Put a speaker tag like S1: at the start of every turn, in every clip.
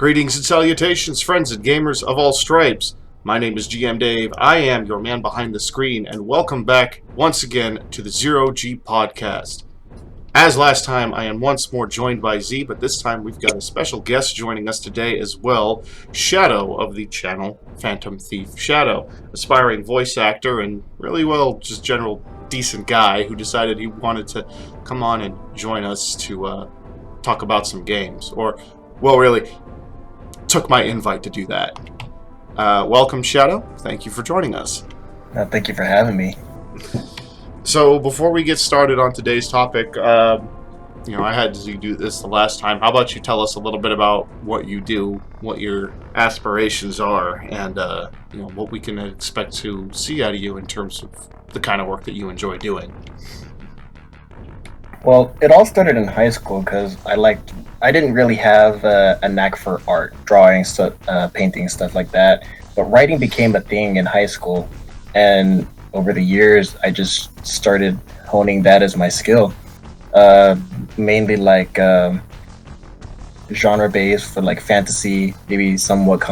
S1: Greetings and salutations, friends and gamers of all stripes. My name is GM Dave. I am your man behind the screen, and welcome back once again to the Zero G Podcast. As last time, I am once more joined by Z, but this time we've got a special guest joining us today as well, Shadow of the channel, Phantom Thief Shadow, aspiring voice actor and really, well, just general decent guy who decided he wanted to come on and join us to talk about some games, or, well, really, took my invite to do that. Welcome, Shadow. Thank you for joining us.
S2: Thank you for having me.
S1: So, before we get started on today's topic, I had to do this the last time. How about you tell us a little bit about what you do, what your aspirations are, and what we can expect to see out of you in terms of the kind of work that you enjoy doing.
S2: Well, it all started in high school because I didn't really have a knack for art, drawing, painting, stuff like that. But writing became a thing in high school, and over the years, I just started honing that as my skill. Mainly genre-based for like fantasy, maybe somewhat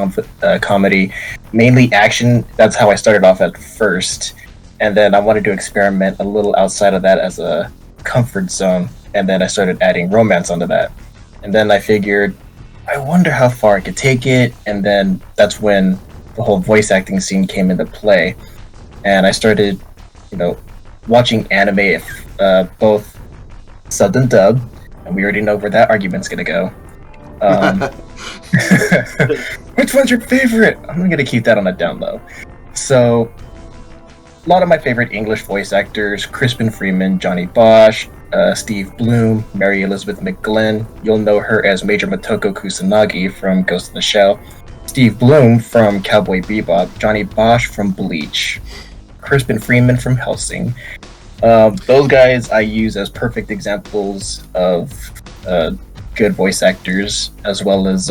S2: comedy, mainly action. That's how I started off at first, and then I wanted to experiment a little outside of that as a comfort zone, and then I started adding romance onto that. And then I figured, I wonder how far I could take it, and then that's when the whole voice acting scene came into play. And I started, watching anime, both subbed and dubbed, and we already know where that argument's gonna go. Which one's your favorite? I'm gonna keep that on a down low. So, a lot of my favorite English voice actors: Crispin Freeman, Johnny Bosch, Steve Bloom, Mary Elizabeth McGlynn. You'll know her as Major Motoko Kusanagi from Ghost in the Shell, Steve Bloom from Cowboy Bebop, Johnny Bosch from Bleach, Crispin Freeman from Hellsing. Those guys I use as perfect examples of good voice actors, as well as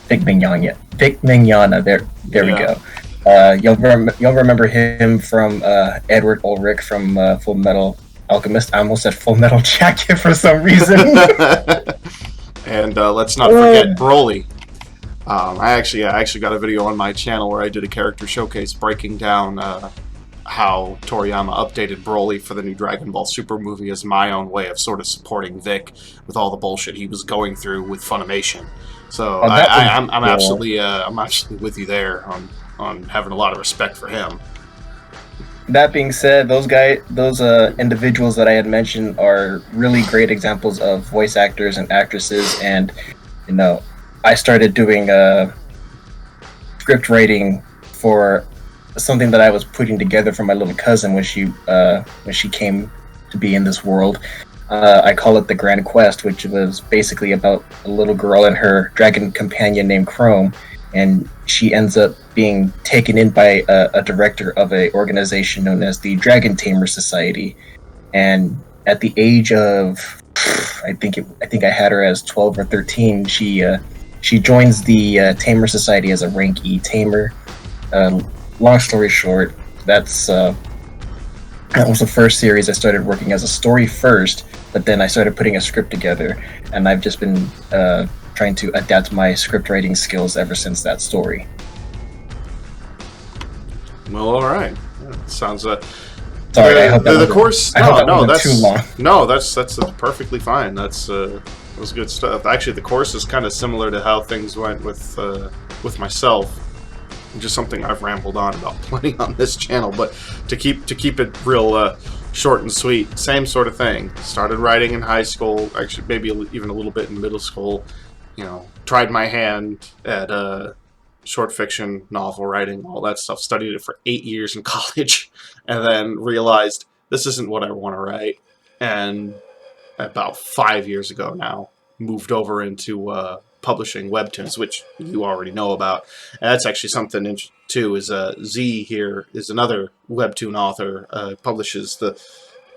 S2: Vic Mignogna. There we go. You'll remember him from Edward Ulrich from Full Metal Alchemist. I almost said Full Metal Jacket for some reason.
S1: And let's not forget Broly. I actually got a video on my channel where I did a character showcase breaking down how Toriyama updated Broly for the new Dragon Ball Super movie as my own way of sort of supporting Vic with all the bullshit he was going through with Funimation. So I'm absolutely with you there on having a lot of respect for him.
S2: That being said, those individuals that I had mentioned are really great examples of voice actors and actresses, and I started doing script writing for something that I was putting together for my little cousin when she came to be in this world. I call it The Grand Quest, which was basically about a little girl and her dragon companion named Chrome, and she ends up being taken in by a director of an organization known as the Dragon Tamer Society. And at the age of, I think I had her as 12 or 13, she joins the Tamer Society as a rank E Tamer. Long story short, that was the first series I started working as a story first, but then I started putting a script together, and I've just been trying to adapt my script writing skills ever since that story.
S1: Well, all right. Sounds
S2: sorry. I hope that
S1: the course. No, that's
S2: too long.
S1: No, that's perfectly fine. That was good stuff. Actually, the course is kind of similar to how things went with myself. Just something I've rambled on about plenty on this channel, but to keep it real short and sweet, same sort of thing. Started writing in high school, actually maybe even a little bit in middle school. Tried my hand at short fiction, novel writing, all that stuff. Studied it for 8 years in college, and then realized this isn't what I want to write. And about 5 years ago now, moved over into publishing webtoons, which you already know about. And that's actually something interesting too. Is Z here is another webtoon author, publishes the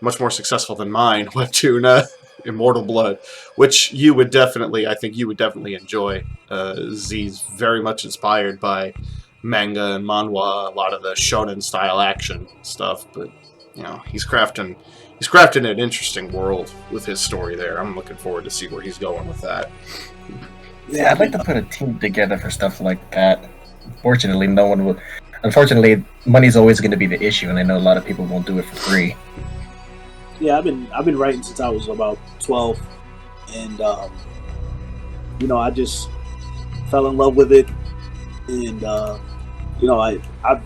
S1: much more successful than mine webtoon Immortal Blood, which I think you would definitely enjoy. Z's very much inspired by manga and manhwa, a lot of the shonen style action stuff, but he's crafting an interesting world with his story there. I'm looking forward to see where he's going with that.
S2: See, I'd like to put a team together for stuff like that. Unfortunately, no one will. Unfortunately, money's always going to be the issue, and I know a lot of people won't do it for free.
S3: Yeah, I've been writing since I was about 12, and I just fell in love with it, and I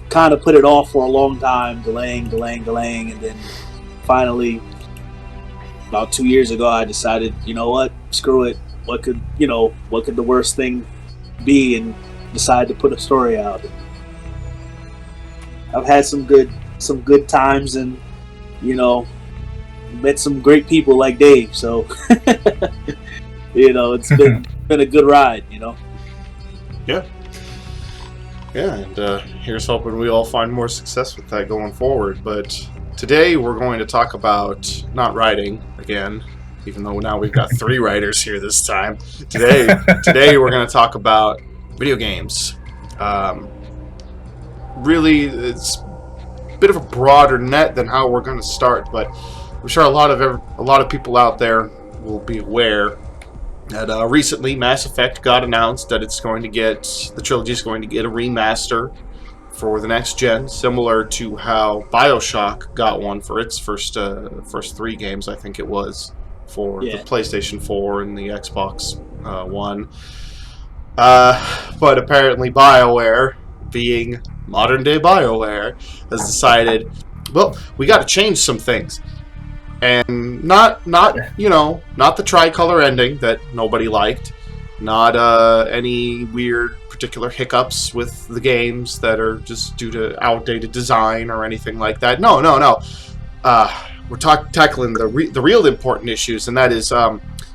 S3: kind of put it off for a long time, delaying, and then finally, about 2 years ago, I decided, you know what, screw it. What could the worst thing be, and decided to put a story out. I've had some good times, and met some great people like Dave. So it's been a good ride.
S1: Yeah. Yeah, and here's hoping we all find more success with that going forward. But today we're going to talk about not writing again, even though now we've got 3 writers here this time. Today we're going to talk about video games. Really, it's a bit of a broader net than how we're going to start, but I'm sure a lot of people out there will be aware that recently Mass Effect got announced that the trilogy is going to get a remaster for the next gen, similar to how BioShock got one for its first 3 games, I think it was, for the PlayStation 4 and the Xbox One. But apparently BioWare, being modern day BioWare, has decided, well, we got to change some things. And not the tricolor ending that nobody liked, not any weird particular hiccups with the games that are just due to outdated design or anything like that. No. We're tackling the real important issues, and that is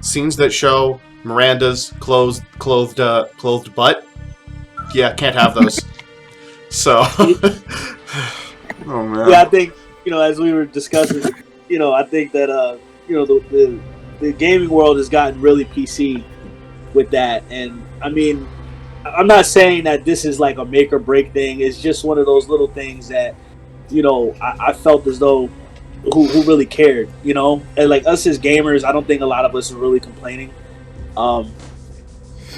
S1: scenes that show Miranda's clothed butt. Yeah, can't have those. So, oh man.
S3: Yeah, I think as we were discussing, I think that the gaming world has gotten really PC with that, and I mean, I'm not saying that this is like a make or break thing. It's just one of those little things that I felt as though who really cared, and like us as gamers, I don't think a lot of us are really complaining.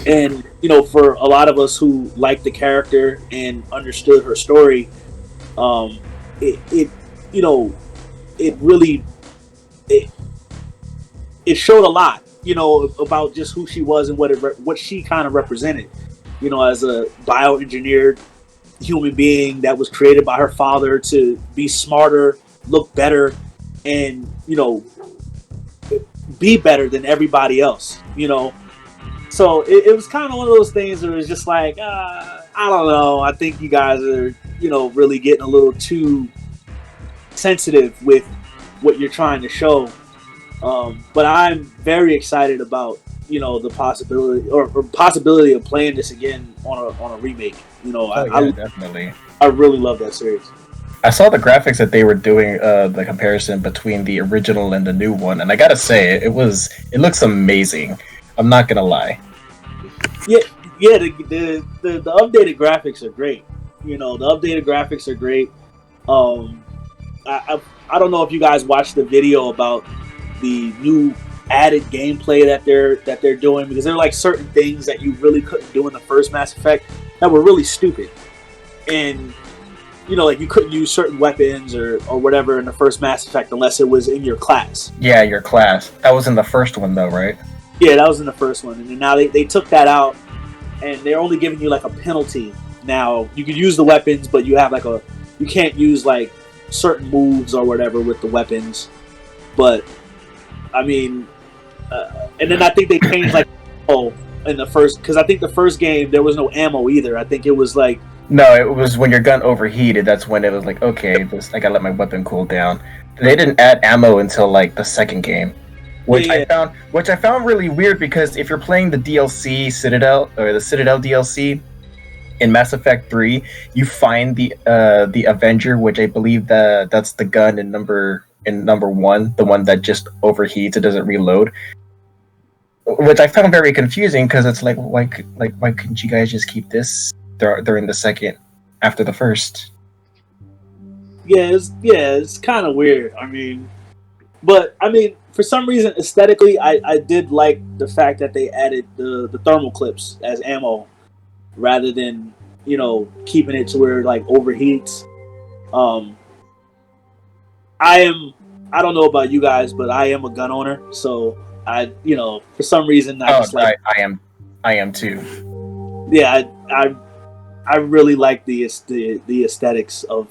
S3: And for a lot of us who liked the character and understood her story, it really it showed a lot, about just who she was and what she kind of represented, as a bioengineered human being that was created by her father to be smarter, look better, and be better than everybody else. So it was kind of one of those things where it was just like, I don't know. I think you guys are, really getting a little too sensitive with what you're trying to show. But I'm very excited about, the possibility of playing this again on a remake.
S2: Definitely.
S3: I really love that series.
S2: I saw the graphics that they were doing, the comparison between the original and the new one, and I gotta say, it looks amazing. I'm not gonna lie.
S3: Yeah. The updated graphics are great. The updated graphics are great. I don't know if you guys watched the video about the new added gameplay that they're doing, because there are like certain things that you really couldn't do in the first Mass Effect that were really stupid, and like you couldn't use certain weapons or whatever in the first Mass Effect unless it was in your class.
S2: Yeah, your class. That was in the first one though, right?
S3: Yeah, that was in the first one, and then now they took that out, and they're only giving you like a penalty. Now you can use the weapons, but you have you can't use like certain moves or whatever with the weapons. But I mean, and then I think they changed like in the first, because I think the first game there was no ammo either. I think it was like,
S2: no, it was when your gun overheated. That's when it was like, okay, I gotta let my weapon cool down. They didn't add ammo until like the second game, which I found really weird, because if you're playing the DLC Citadel or the Citadel DLC in Mass Effect 3, you find the Avenger, which I believe that's the gun in number 1, the one that just overheats, it doesn't reload. Which I found very confusing, because it's like why couldn't you guys just keep this during the second after the first?
S3: Yeah, it's kind of weird. I mean, But I mean, for some reason, aesthetically, I did like the fact that they added the thermal clips as ammo rather than keeping it to where it, like, overheats. Um, I don't know about you guys, but I am a gun owner, so for some reason I just like.
S2: I am too.
S3: Yeah, I really like the aesthetics of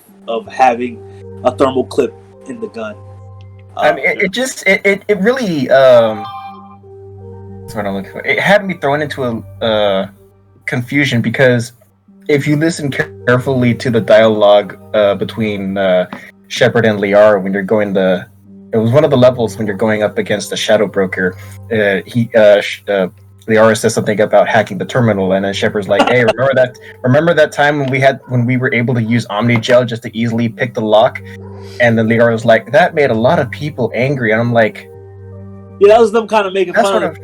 S3: having a thermal clip in the gun.
S2: I mean, it really that's what I'm looking for. It had me thrown into a confusion because if you listen carefully to the dialogue between Shepard and Liara when you're going it was one of the levels when you're going up against the Shadow Broker. Liara says something about hacking the terminal, and then Shepard's like, "Hey, remember that time when we were able to use Omnigel just to easily pick the lock?" And then Liara's like, "That made a lot of people angry," and I'm like,
S3: "Yeah, that was them kind of making fun of."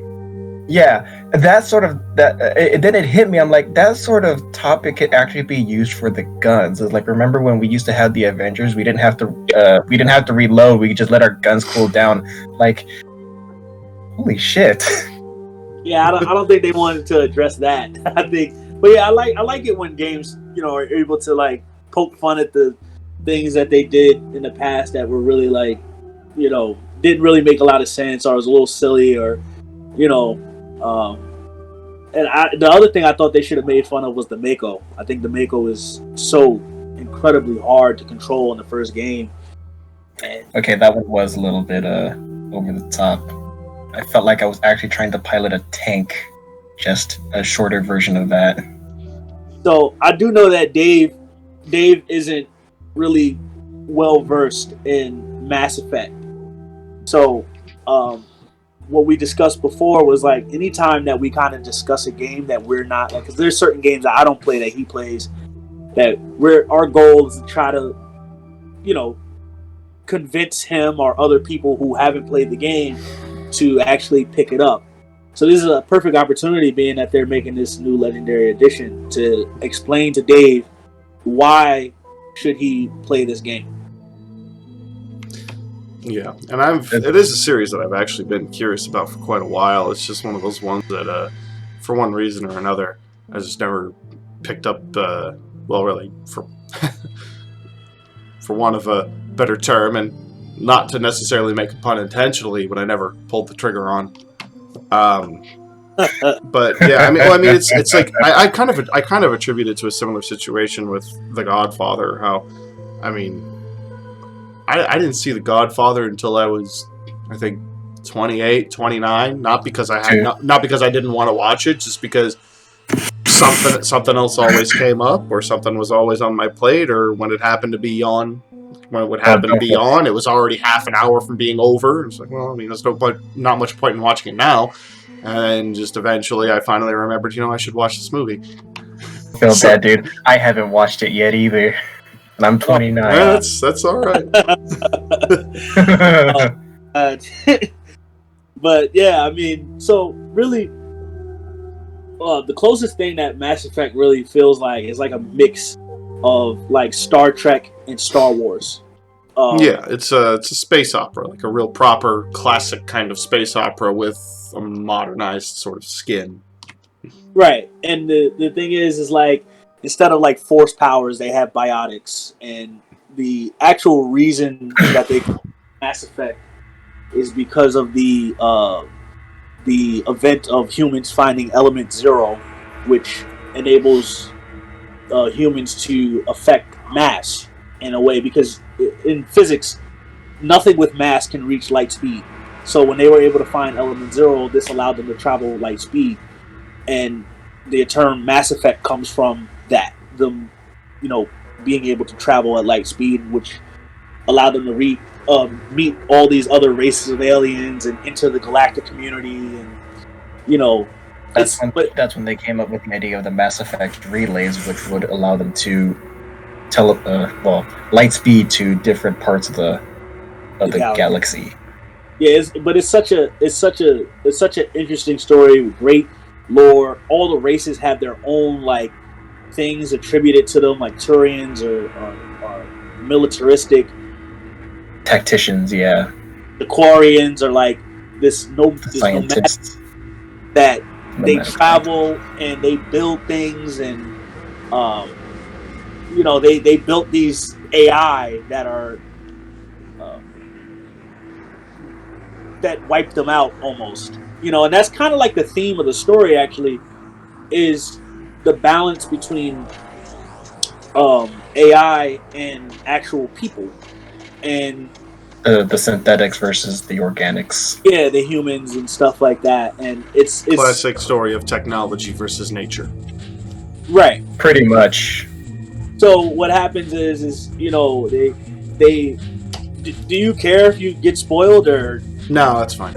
S2: Yeah, that sort of then it hit me. I'm like, that sort of topic could actually be used for the guns. It's like, remember when we used to have the Avengers? We didn't have to reload. We could just let our guns cool down. Like, holy shit.
S3: Yeah, I don't think they wanted to address that. But yeah, I like it when games are able to like poke fun at the things that they did in the past that were really like didn't really make a lot of sense or was a little silly or the other thing I thought they should have made fun of was the Mako. I think the Mako is so incredibly hard to control in the first game.
S2: Okay, that one was a little bit over the top. I felt like I was actually trying to pilot a tank, just a shorter version of that.
S3: So I do know that Dave isn't really well versed in Mass Effect. So what we discussed before was like anytime that we kind of discuss a game that we're not like, because there's certain games that I don't play that he plays, that our goal is to try to convince him or other people who haven't played the game to actually pick it up. So this is a perfect opportunity, being that they're making this new Legendary Edition, to explain to Dave why should he play this game.
S1: Yeah, and it is a series that I've actually been curious about for quite a while. It's just one of those ones that, for one reason or another, I just never picked up. Really, for for want of a better term, and not to necessarily make a pun intentionally, but I never pulled the trigger on. But yeah, I mean, it's like I kind of attribute it to a similar situation with The Godfather. How, I mean, I didn't see The Godfather until I was, I think, 28, 29. Not because I had not because I didn't want to watch it, just because something else always came up, or something was always on my plate, or when it happened to be on. When it would happen to be on, it was already half an hour from being over. It's like, well, I mean, there's not much point in watching it now. And just eventually, I finally remembered, I should watch this movie.
S2: Feel bad, dude. I haven't watched it yet either, and I'm 29.
S1: Yeah, that's all right.
S3: But yeah, I mean, so really, the closest thing that Mass Effect really feels like is like a mix of like Star Trek and Star Wars.
S1: Yeah, it's a space opera, like a real proper classic kind of space opera with a modernized sort of skin.
S3: Right, and the thing is like, instead of like force powers, they have biotics, and the actual reason that they call Mass Effect is because of the event of humans finding element 0, which enables humans to affect mass in a way, because in physics, nothing with mass can reach light speed. So when they were able to find element 0, this allowed them to travel light speed, and the term Mass Effect comes from that, them being able to travel at light speed, which allowed them to meet all these other races of aliens and enter the galactic community, and
S2: that's when they came up with the idea of the Mass Effect relays, which would allow them to light speed to different parts of the galaxy.
S3: Yeah, it's such an interesting story with great lore. All the races have their own like things attributed to them, like Turians or militaristic
S2: tacticians. Yeah,
S3: the Quarians are like this nomad
S2: Scientists.
S3: that they
S2: Nomadic.
S3: travel and they build things, and they built these AI that are that wiped them out almost. And that's kind of like the theme of the story. Actually, is the balance between AI and actual people, and
S2: The synthetics versus the organics.
S3: yeah, the humans and stuff like that. And it's
S1: Classic story of technology versus nature.
S3: right.
S2: Pretty much.
S3: So what happens is they do you care if you get spoiled, or
S1: No, that's fine.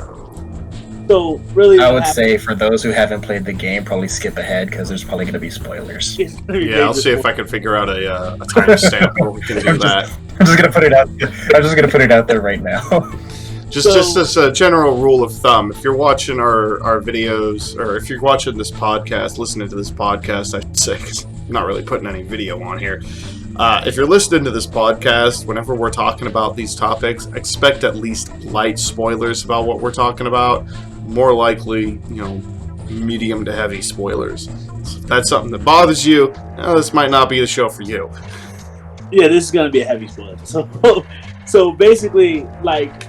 S3: so really?
S2: I
S3: what
S2: would
S3: happens
S2: say for those who haven't played the game, probably skip ahead because there's probably going to be spoilers.
S3: is
S1: Yeah, I'll see if I can figure out a timestamp where we can do that.
S2: I'm just gonna put it out. I'm just gonna put it out there right now.
S1: Just as a general rule of thumb, if you're watching our videos, or if you're watching this podcast, listening to this podcast, I should say, 'cause I'm not really putting any video on here. If you're listening to this podcast, whenever we're talking about these topics, expect at least light spoilers about what we're talking about. More likely, medium to heavy spoilers. So if that's something that bothers you, this might not be the show for you.
S3: Yeah, this is gonna be a heavy spoiler. So basically, like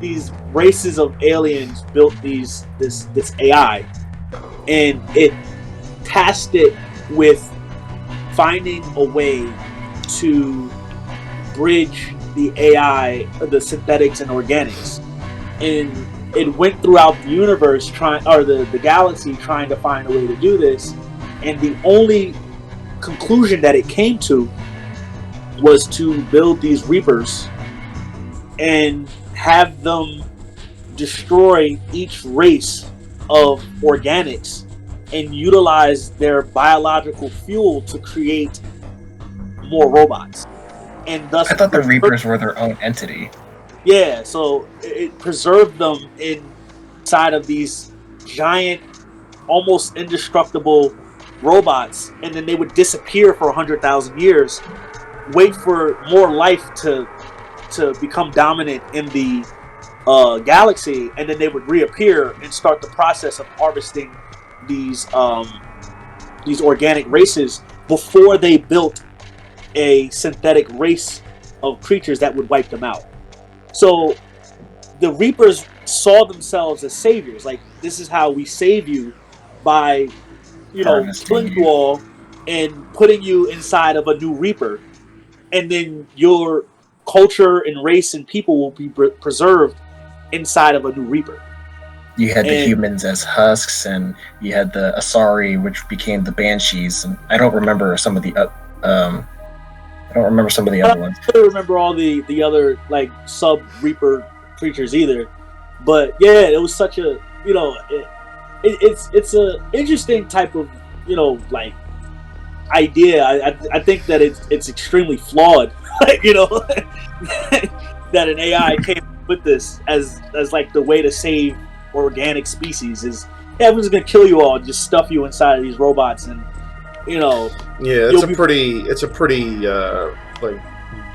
S3: these races of aliens built this AI, and it tasked it with finding a way to bridge the AI, the synthetics and organics, and it went throughout the universe the galaxy trying to find a way to do this, and the only conclusion that it came to was to build these Reapers and have them destroy each race of organics and utilize their biological fuel to create more robots. And thus,
S2: I thought the Reapers were their own entity.
S3: yeah, so it preserved them inside of these giant, almost indestructible robots, and then they would disappear for 100,000 years, wait for more life to become dominant in the galaxy, and then they would reappear and start the process of harvesting these organic races before they built a synthetic race of creatures that would wipe them out. So the Reapers saw themselves as saviors. Like, this is how we save you by, killing you all and putting you inside of a new Reaper, and then your culture and race and people will be preserved inside of a new Reaper.
S2: You had the humans as husks, and you had the Asari, which became the Banshees. And I don't remember some of the other ones.
S3: I don't remember all the other like sub Reaper creatures either. But yeah, it was such a it's a interesting type of like idea. I think that it's extremely flawed. That an AI came up with this as like the way to save organic species is everyone's gonna kill you all, just stuff you inside of these robots, and
S1: yeah, it's a pretty like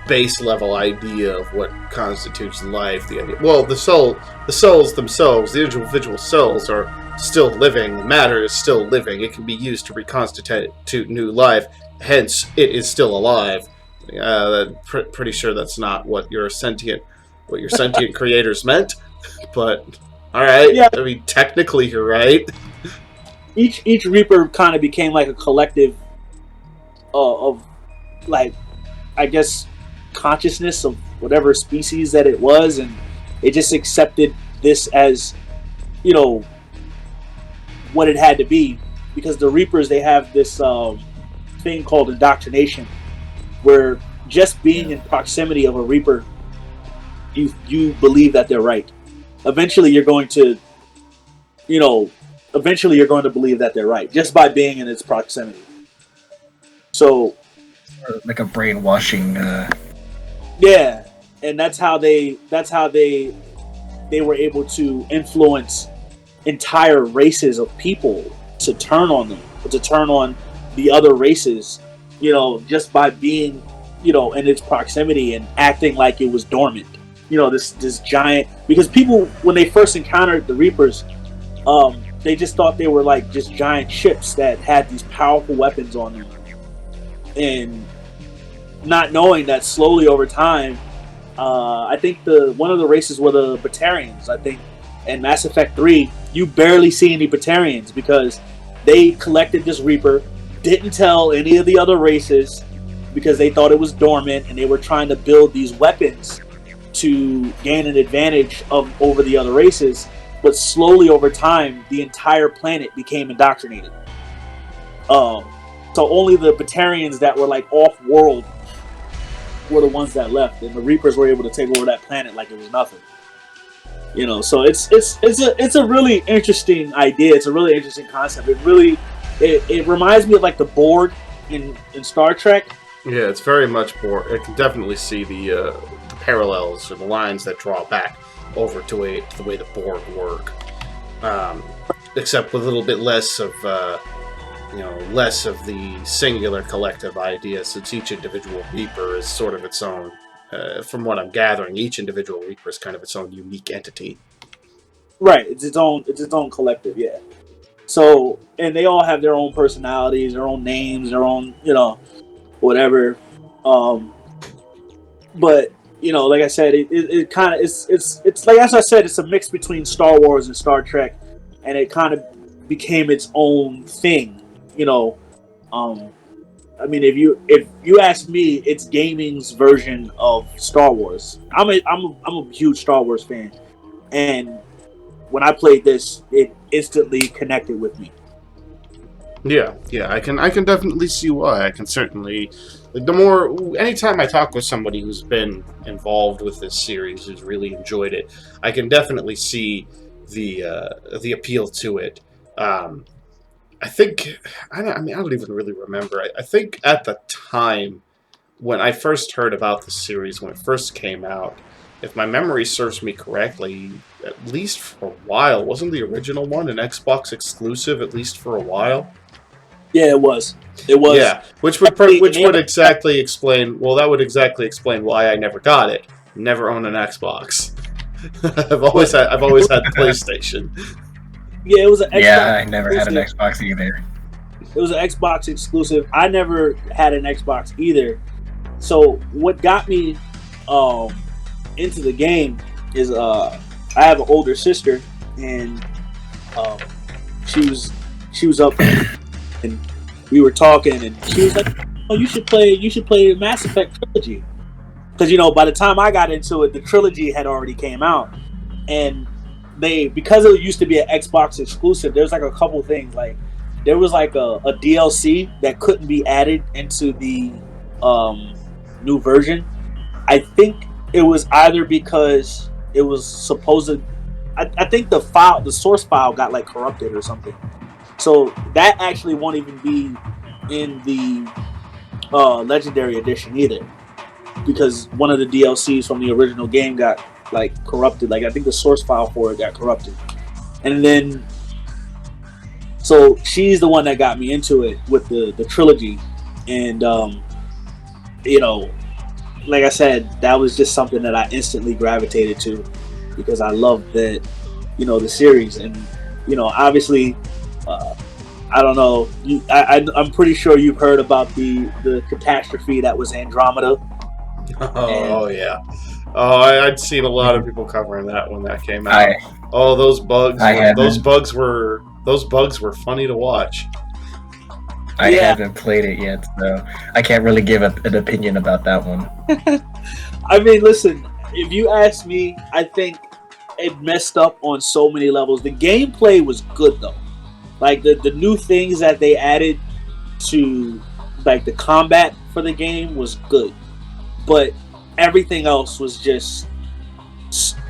S1: base level idea of what constitutes life. The idea, well, the cells themselves, the individual cells are still living. Matter is still living. It can be used to reconstitute new life. Hence, it is still alive. Pretty sure that's not what your sentient creators meant, but all right.
S3: Yeah.
S1: I mean, technically, you're right.
S3: Each Reaper kind of became like a collective of, like, I guess, consciousness of whatever species that it was, and it just accepted this as, what it had to be, because the Reapers, they have this thing called indoctrination, where just being in proximity of a Reaper, you believe that they're right. Eventually you're going to believe that they're right just by being in its proximity. So
S2: like a brainwashing
S3: yeah, and that's how they were able to influence entire races of people to turn on them, to turn on the other races, just by being in its proximity and acting like it was dormant. this giant, because people, when they first encountered the Reapers, they just thought they were like just giant ships that had these powerful weapons on them, and not knowing that slowly over time, I think one of the races were the Batarians. I think in Mass Effect 3, you barely see any Batarians because they collected this Reaper, didn't tell any of the other races because they thought it was dormant, and they were trying to build these weapons to gain an advantage over the other races. But slowly over time, the entire planet became indoctrinated. So only the Batarians that were like off-world were the ones that left, and the Reapers were able to take over that planet like it was nothing. So it's a really interesting idea. It's a really interesting concept. It reminds me of like the Borg in Star Trek.
S1: Yeah, it's very much Borg. I can definitely see the parallels or the lines that draw back over to the way the Borg work, except with a little bit less of less of the singular collective idea, since each individual Reaper is sort of its own. From what I'm gathering, each individual Reaper is kind of its own unique entity.
S3: Right, it's its own collective, yeah. So, and they all have their own personalities, their own names, their own, whatever. But like I said, it kind of it's like, as I said, it's a mix between Star Wars and Star Trek, and it kind of became its own thing. I mean, if you ask me, it's gaming's version of Star Wars. I'm a huge Star Wars fan, and when I played this, it instantly connected with me.
S1: Yeah, I can definitely see why. I can certainly, anytime I talk with somebody who's been involved with this series, who's really enjoyed it, I can definitely see the appeal to it. I think, I don't even really remember. I think at the time when I first heard about the series, when it first came out, if my memory serves me correctly, at least for a while, wasn't the original one an Xbox exclusive, at least for a while?
S3: Yeah, it was.
S1: Yeah, which would exactly explain, that would exactly explain why I never got it. Never owned an Xbox. I've always had the PlayStation.
S3: Yeah, it was an Xbox.
S2: Yeah, I never had an Xbox either.
S3: It was an Xbox exclusive. I never had an Xbox either. So what got me into the game is I have an older sister, and she was up and we were talking, and she was like, "Oh, you should play Mass Effect trilogy," because by the time I got into it, the trilogy had already came out, and because it used to be an Xbox exclusive, there's like a couple things, like there was like a DLC that couldn't be added into the new version. I think it was either because it was supposed to, I think the source file got like corrupted or something. So that actually won't even be in the Legendary Edition either, because one of the DLCs from the original game got like corrupted. Like I think the source file for it got corrupted, and then so she's the one that got me into it with the trilogy, and like I said, that was just something that I instantly gravitated to because I loved that the series, and obviously I don't know, I'm pretty sure you've heard about the catastrophe that was Andromeda.
S1: Yeah. Oh, I'd seen a lot of people covering that when that came out. Those bugs! Those bugs were funny to watch.
S2: I haven't played it yet, so I can't really give an opinion about that one.
S3: I mean, listen, if you ask me, I think it messed up on so many levels. The gameplay was good though. Like the new things that they added to like the combat for the game was good, but everything else was just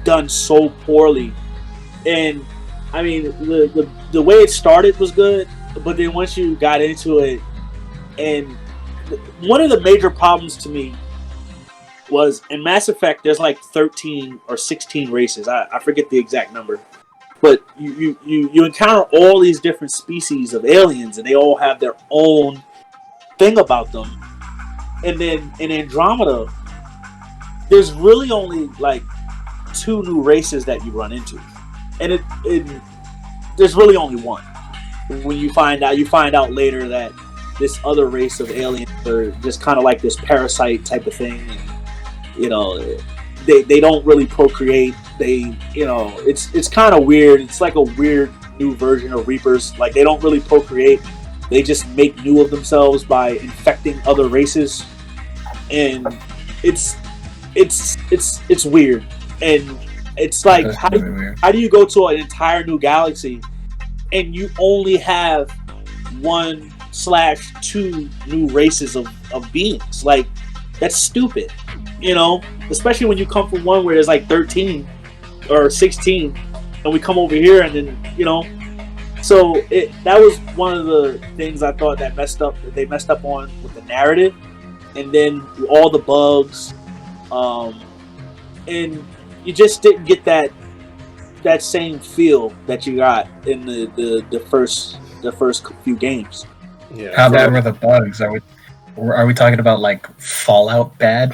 S3: done so poorly. And I mean, the way it started was good, but then once you got into it, and one of the major problems to me was in Mass Effect, there's like 13 or 16 races. I forget the exact number, but you encounter all these different species of aliens, and they all have their own thing about them. And then in Andromeda, there's really only like two new races that you run into, and there's really only one. When you find out later that this other race of aliens are just kind of like this parasite type of thing, and they don't really procreate. They it's kind of weird. It's like a weird new version of Reapers. Like, they don't really procreate. They just make new of themselves by infecting other races, and it's weird. And it's like, how do you go to an entire new galaxy and you only have 1/2 new races of beings? Like, that's stupid, especially when you come from one where there's like 13 or 16, and we come over here and then so that was one of the things I thought that they messed up on with the narrative, and then all the bugs, and you just didn't get that same feel that you got in the first few games.
S1: Yeah.
S2: How bad were the bugs? Are we talking about like Fallout bad?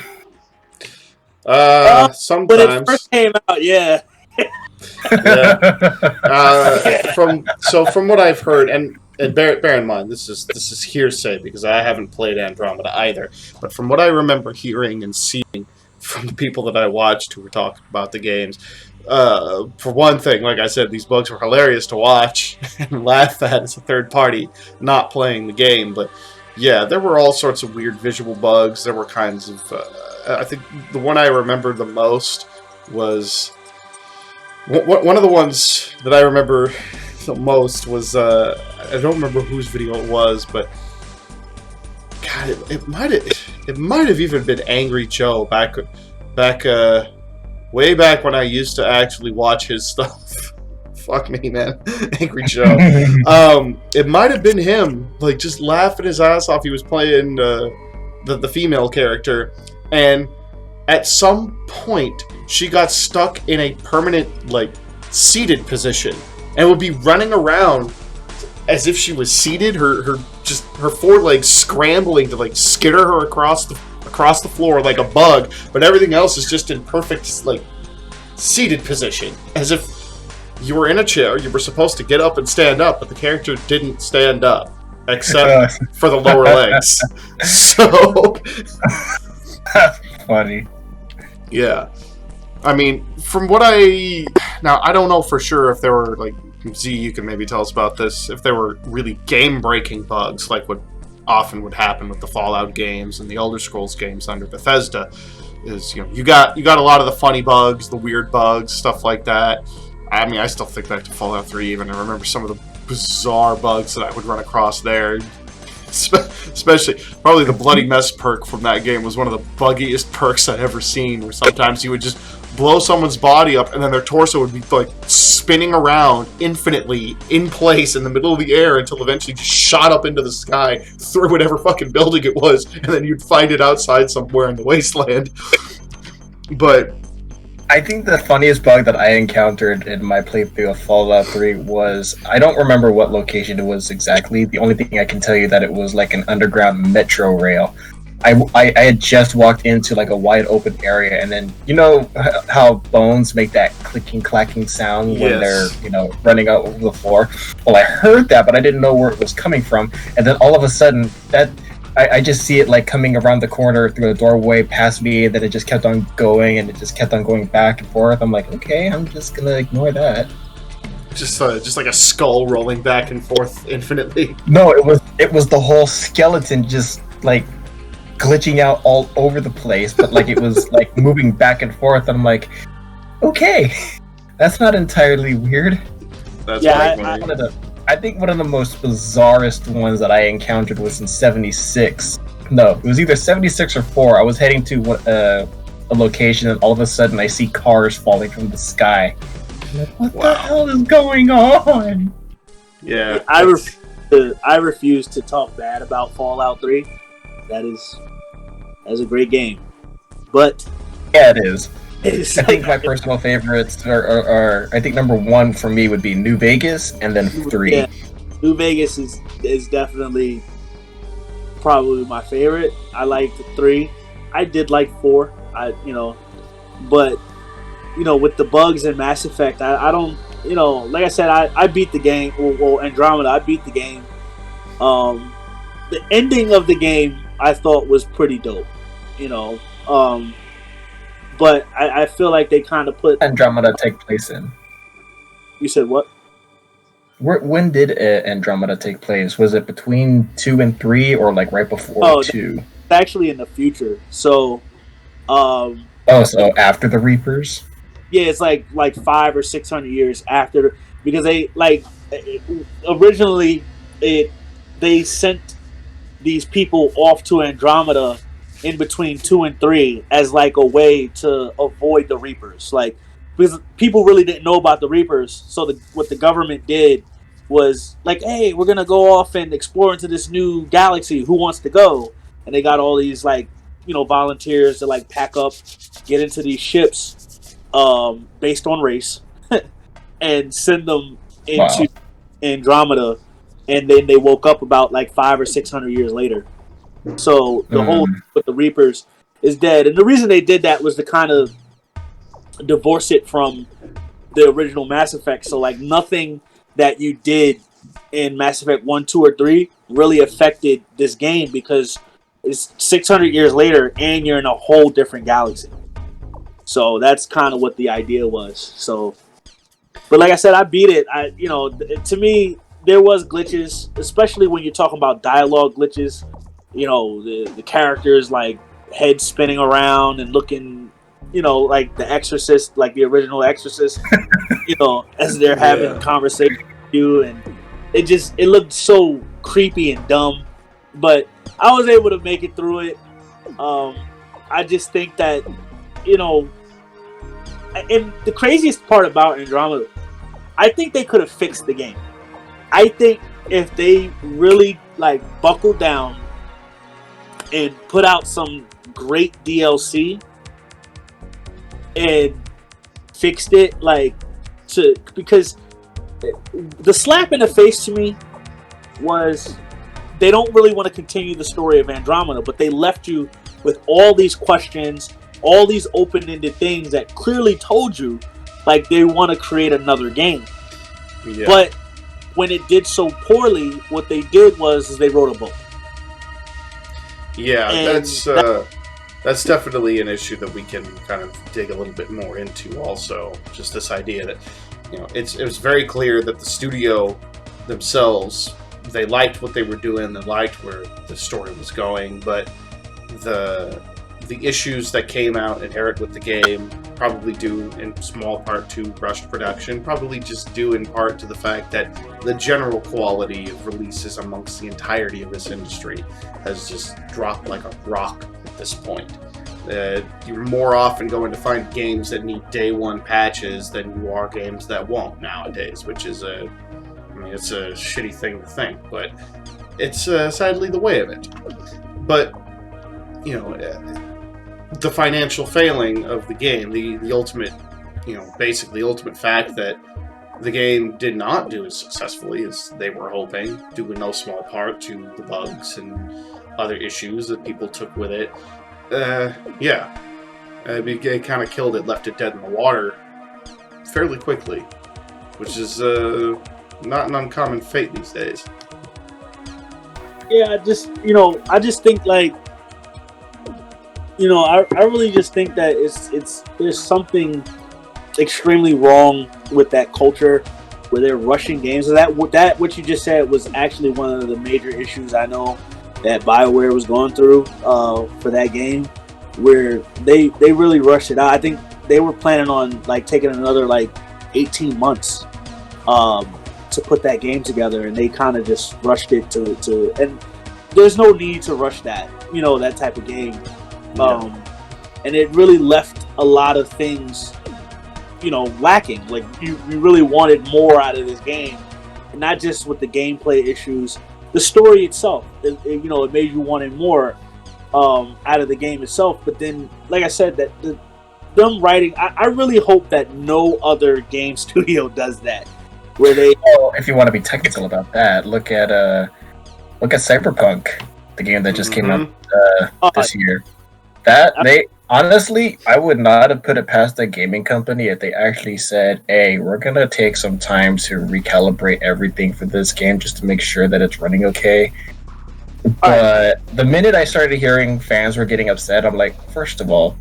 S1: Sometimes.
S3: When it first came out, yeah.
S1: Yeah. From what I've heard, and bear in mind, this is hearsay because I haven't played Andromeda either. But from what I remember hearing and seeing from the people that I watched who were talking about the games, for one thing, like I said, these bugs were hilarious to watch and laugh at as a third party not playing the game. But yeah, there were all sorts of weird visual bugs. There were kinds of. I think the one I remember the most was. One of the ones that I remember the most was, I don't remember whose video it was, but God, it might have even been Angry Joe back way back when I used to actually watch his stuff. Fuck me, man. Angry Joe. It might have been him, like, just laughing his ass off. He was playing the female character, and at some point she got stuck in a permanent, like, seated position and would be running around as if she was seated, her forelegs scrambling to, like, skitter her across the floor like a bug, but everything else is just in perfect, like, seated position, as if you were in a chair, you were supposed to get up and stand up, but the character didn't stand up except for the lower legs. So
S2: that's funny.
S1: Yeah. I mean, from what I don't know for sure if there were, like, Z, you can maybe tell us about this, if there were really game-breaking bugs, like what often would happen with the Fallout games and the Elder Scrolls games under Bethesda, is, you got a lot of the funny bugs, the weird bugs, stuff like that. I mean, I still think back to Fallout 3 even. I remember some of the bizarre bugs that I would run across there. Especially, probably the Bloody Mess perk from that game was one of the buggiest perks I'd ever seen, where sometimes you would just blow someone's body up and then their torso would be, like, spinning around infinitely in place in the middle of the air until eventually just shot up into the sky through whatever fucking building it was, and then you'd find it outside somewhere in the wasteland. But
S2: I think the funniest bug that I encountered in my playthrough of Fallout 3 was, I don't remember what location it was exactly. The only thing I can tell you that it was like an underground metro rail. I had just walked into like a wide open area, and then you know how bones make that clicking clacking sound when they're running out over the floor. Well, I heard that, but I didn't know where it was coming from, and then all of a sudden that. I just see it like coming around the corner through the doorway past me, and then it just kept on going, and it just kept on going back and forth. I'm like, okay, I'm just gonna ignore that.
S1: Just like a skull rolling back and forth infinitely.
S2: No, it was the whole skeleton just like glitching out all over the place, but like it was like moving back and forth. And I'm like, okay, that's not entirely weird.
S1: That's
S2: I think one of the most bizarrest ones that I encountered was in 76. No, it was either 76 or 4. I was heading to a location, and all of a sudden I see cars falling from the sky. I'm like, what the hell is going on?
S1: Yeah.
S3: I refuse to talk bad about Fallout 3. That's a great game. But
S2: yeah, it is. I think my personal favorites are I think number 1 for me would be New Vegas, and then 3.
S3: Yeah, New Vegas is definitely probably my favorite. I liked 3. I did like 4. But with the bugs in Mass Effect, I don't, like I said, I beat the game. Well, Andromeda, I beat the game. The ending of the game I thought was pretty dope, you know. But I feel like they kind of put.
S2: Andromeda take place in?
S3: You said what?
S2: When did Andromeda take place? Was it between 2 and 3, or like right before 2?
S3: It's actually in the future. So,
S2: so after the Reapers?
S3: Yeah, it's like 500 or 600 years after, because they originally they sent these people off to Andromeda in between 2 and 3 as like a way to avoid the Reapers, like because people really didn't know about the Reapers. So what the government did was like, hey, we're gonna go off and explore into this new galaxy. Who wants to go? And they got all these volunteers to like pack up, get into these ships. Based on race, and send them into Andromeda, and then they woke up about like 500 or 600 years later. So the whole with the Reapers is dead, and the reason they did that was to kind of divorce it from the original Mass Effect. So like nothing that you did in Mass Effect 1, 2, or 3 really affected this game, because it's 600 years later and you're in a whole different galaxy. So that's kind of what the idea was. So, but like I said, I beat it. To me, there was glitches, especially when you're talking about dialogue glitches. The characters like head spinning around and looking, like the Exorcist, like the original Exorcist. As they're having conversation with you, and it looked so creepy and dumb. But I was able to make it through it. I just think that. And the craziest part about Andromeda, I think they could have fixed the game. I think if they really buckled down and put out some great DLC and fixed it, because the slap in the face to me was they don't really want to continue the story of Andromeda, but they left you with all these questions, all these open-ended things that clearly told you they want to create another game. Yeah. But when it did so poorly, what they did was they wrote a book.
S1: Yeah, that's definitely an issue that we can kind of dig a little bit more into also. Just this idea that it was very clear that the studio themselves, they liked what they were doing, they liked where the story was going, but the issues that came out inherent with the game, probably due in small part to rushed production, probably just due in part to the fact that the general quality of releases amongst the entirety of this industry has just dropped like a rock at this point. You're more often going to find games that need day one patches than you are games that won't nowadays, which is it's a shitty thing to think, but it's sadly the way of it. But the financial failing of the game, the ultimate, basically ultimate fact that the game did not do as successfully as they were hoping, due in no small part to the bugs and other issues that people took with it. It kind of killed it, left it dead in the water fairly quickly, which is not an uncommon fate these days.
S3: Yeah, I just think I really just think that there's something extremely wrong with that culture where they're rushing games. That what you just said was actually one of the major issues I know that BioWare was going through for that game, where they really rushed it out. I think they were planning on taking another 18 months to put that game together, and they kind of just rushed it to and there's no need to rush that type of game. And it really left a lot of things lacking. You really wanted more out of this game, and not just with the gameplay issues, the story itself. It made you wanting more out of the game itself. But then, like I said, that them writing, I really hope that no other game studio does that, where they.
S2: Well, if you want to be technical about that, look at Cyberpunk, the game that just came out this year. Honestly, I would not have put it past the gaming company if they actually said, "Hey, we're gonna take some time to recalibrate everything for this game just to make sure that it's running okay." But the minute I started hearing fans were getting upset, I'm like, first of all,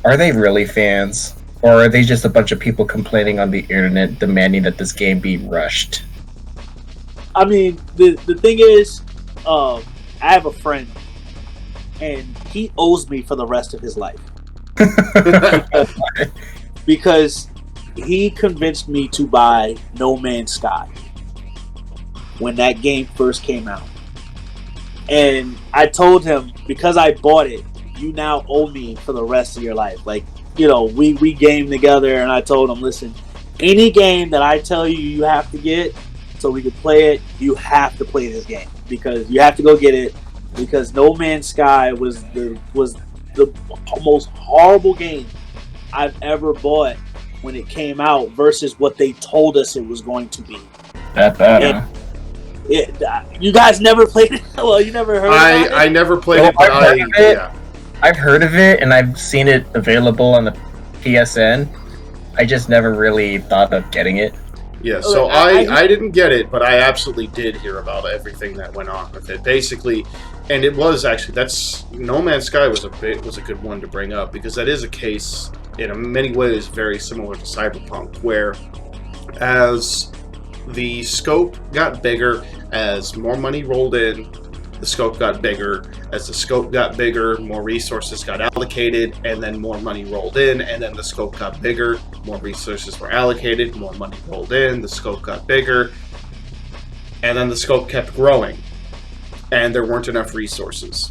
S2: are they really fans? Or are they just a bunch of people complaining on the internet demanding that this game be rushed?
S3: I mean, the thing is, I have a friend, and he owes me for the rest of his life. Because he convinced me to buy No Man's Sky when that game first came out. And I told him, because I bought it, you now owe me for the rest of your life. Like, you know, we game together, and I told him, listen, any game that I tell you you have to get so we can play it, you have to play this game. Because you have to go get it. Because No Man's Sky was the most horrible game I've ever bought when it came out versus what they told us it was going to be.
S2: That bad, huh?
S3: You guys never played it? Well, you never heard of it?
S1: I never played it, but
S2: I've heard of it, and I've seen it available on the PSN. I just never really thought of getting it.
S1: Yeah, so I didn't get it, but I absolutely did hear about everything that went on with it. Basically, and it was actually, No Man's Sky was a good one to bring up, because that is a case in many ways very similar to Cyberpunk, where as the scope got bigger, as more money rolled in, the scope got bigger. As the scope got bigger, more resources got allocated, and then more money rolled in, and then the scope got bigger, more resources were allocated, more money rolled in, the scope got bigger, and then the scope kept growing, and there weren't enough resources.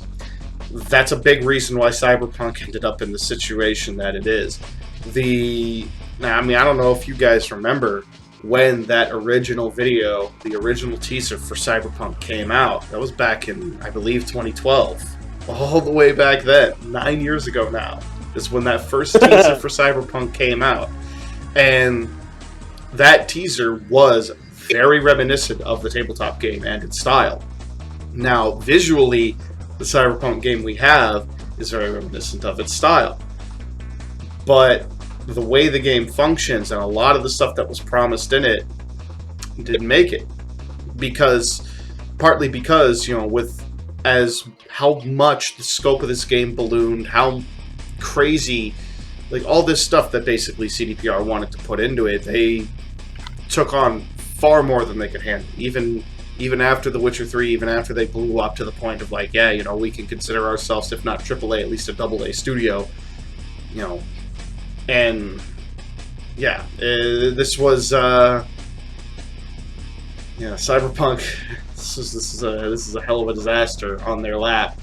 S1: That's a big reason why Cyberpunk ended up in the situation that it is. I don't know if you guys remember when that original video, the original teaser for Cyberpunk came out. That was back in, I believe, 2012. All the way back then, 9 years ago now, is when that first teaser for Cyberpunk came out. And that teaser was very reminiscent of the tabletop game and its style. Now, visually, the Cyberpunk game we have is very reminiscent of its style. But the way the game functions and a lot of the stuff that was promised in it didn't make it. Partly because, with how much the scope of this game ballooned, how crazy, like all this stuff that basically CDPR wanted to put into it, they took on far more than they could handle. Even after The Witcher 3, even after they blew up to the point of like, we can consider ourselves, if not AAA, at least a AA studio, and this was Cyberpunk. This is a hell of a disaster on their lap,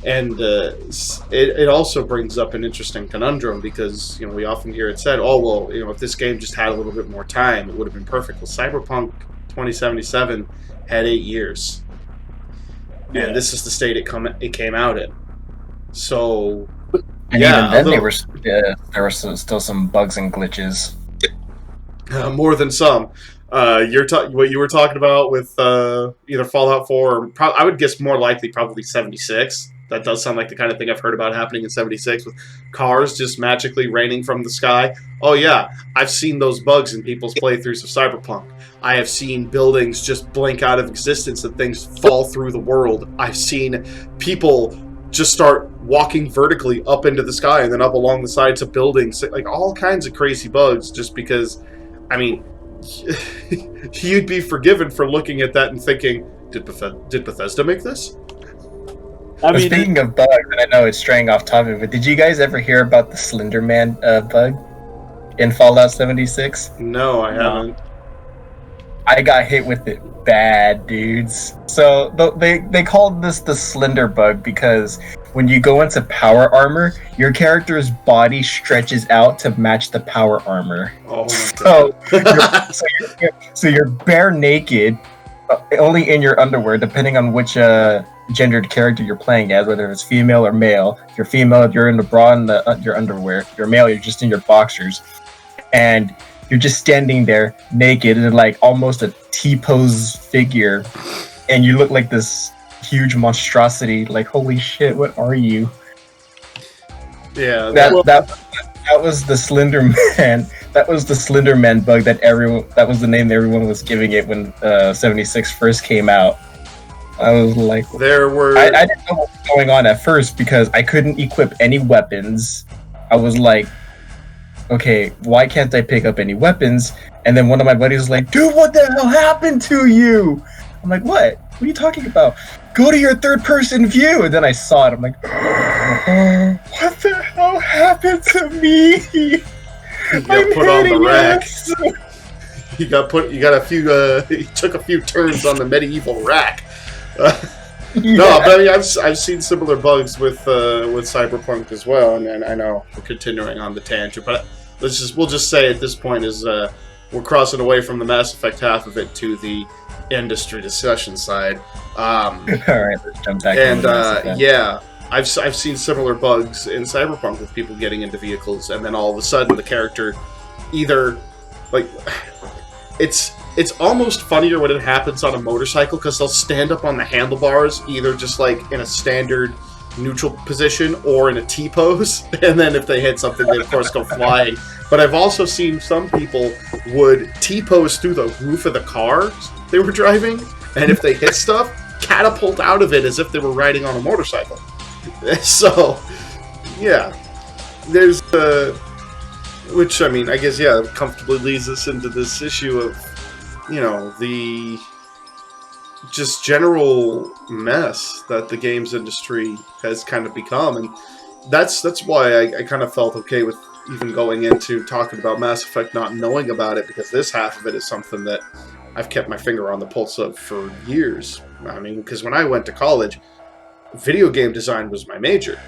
S1: and it also brings up an interesting conundrum, because we often hear it said, oh well, if this game just had a little bit more time, it would have been perfect. Well, Cyberpunk 2077 had 8 years, and this is the state it came out in. So.
S2: And even then, there were still some bugs and glitches.
S1: More than some. What you were talking about with either Fallout 4 or I would guess more likely probably 76. That does sound like the kind of thing I've heard about happening in 76, with cars just magically raining from the sky. Oh yeah, I've seen those bugs in people's playthroughs of Cyberpunk. I have seen buildings just blink out of existence and things fall through the world. I've seen people just start walking vertically up into the sky and then up along the sides of buildings, like all kinds of crazy bugs, just because, you'd be forgiven for looking at that and thinking, did Bethesda make this?
S2: Speaking of bugs, and I know it's straying off topic, but did you guys ever hear about the Slenderman bug in Fallout 76?
S1: No, I haven't.
S2: I got hit with it bad, dudes. So they called this the Slender Bug because when you go into power armor, your character's body stretches out to match the power armor.
S1: Oh my God.
S2: So you're bare naked, only in your underwear, depending on which gendered character you're playing as, whether it's female or male. If you're female, you're in the bra and your underwear. If you're male, you're just in your boxers. And you're just standing there naked and like almost a T-pose figure, and you look like this huge monstrosity. Like, holy shit, what are you?
S1: Yeah,
S2: That was the Slenderman. That was the Slenderman bug that was the name everyone was giving it when 76 first came out. I was like,
S1: there were.
S2: I didn't know what was going on at first because I couldn't equip any weapons. I was like, okay, why can't I pick up any weapons? And then one of my buddies was like, dude, what the hell happened to you? I'm like, what? What are you talking about? Go to your third person view. And then I saw it. I'm like, what the hell happened to me?
S1: You got put on the rack. You took a few turns on the medieval rack. No, but I mean, I've seen similar bugs with Cyberpunk as well, and I know we're continuing on the tangent, but we'll just say at this point is we're crossing away from the Mass Effect half of it to the industry discussion side. All
S2: right, let's jump back.
S1: And yeah, I've seen similar bugs in Cyberpunk with people getting into vehicles, and then all of a sudden the character either like it's almost funnier when it happens on a motorcycle because they'll stand up on the handlebars either just like in a standard neutral position or in a T-pose, and then if they hit something they of course go flying. But I've also seen some people would T-pose through the roof of the car they were driving, and if they hit stuff, catapult out of it as if they were riding on a motorcycle. So yeah, there's which, I mean, I guess, yeah, comfortably leads us into this issue of, you know, the just general mess that the games industry has kind of become. And that's why I kind of felt okay with even going into talking about Mass Effect, not knowing about it, because this half of it is something that I've kept my finger on the pulse of for years. I mean, because when I went to college, video game design was my major.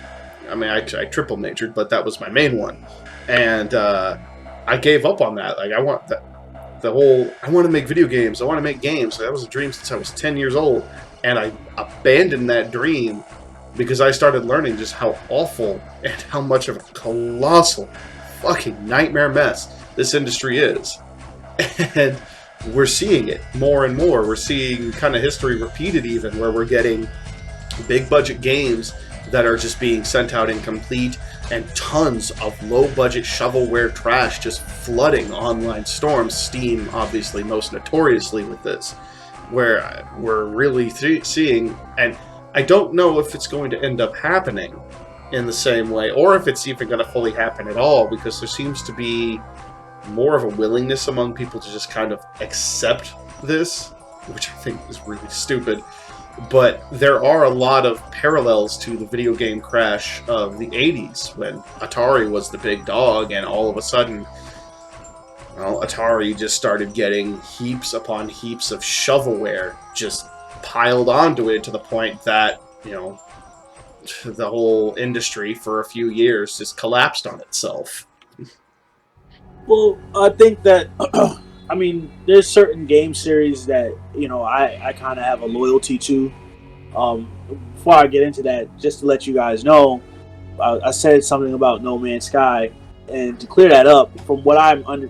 S1: I mean, I triple majored, but that was my main one. And I gave up on that. Like, I want to make video games. I want to make games. That was a dream since I was 10 years old. And I abandoned that dream because I started learning just how awful and how much of a colossal fucking nightmare mess this industry is. And we're seeing it more and more. We're seeing kind of history repeated even, where we're getting big budget games that are just being sent out incomplete, and tons of low-budget shovelware trash just flooding online storms. Steam, obviously, most notoriously with this, where we're really seeing, and I don't know if it's going to end up happening in the same way, or if it's even going to fully happen at all, because there seems to be more of a willingness among people to just kind of accept this, which I think is really stupid. But there are a lot of parallels to the video game crash of the 80s, when Atari was the big dog, and all of a sudden, well, Atari just started getting heaps upon heaps of shovelware just piled onto it, to the point that, you know, the whole industry for a few years just collapsed on itself.
S3: Well, I think that I mean, there's certain game series that, you know, I kind of have a loyalty to. Before I get into that, just to let you guys know, I said something about No Man's Sky, and to clear that up, from what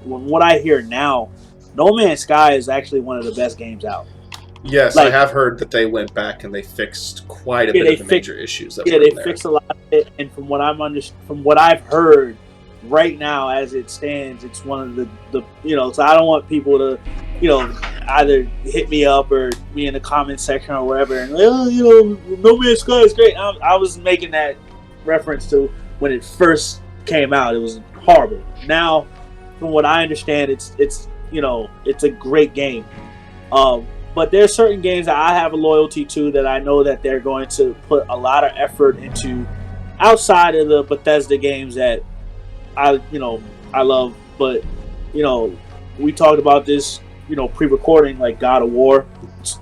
S3: what I hear now, No Man's Sky is actually one of the best games out.
S1: Yes, like, I have heard that they went back and they fixed quite a bit of the major issues that were in there. Yeah, they
S3: fixed a lot of it, and from what I've heard, right now, as it stands, it's one of the you know, so I don't want people to, you know, either hit me up or me in the comment section or wherever, and, you know, No Man's Sky is great. I was making that reference to when it first came out. It was horrible. Now, from what I understand, it's you know, it's a great game. But there's certain games that I have a loyalty to that I know that they're going to put a lot of effort into, outside of the Bethesda games that I love. But, you know, we talked about this, you know, pre-recording, like God of War. It's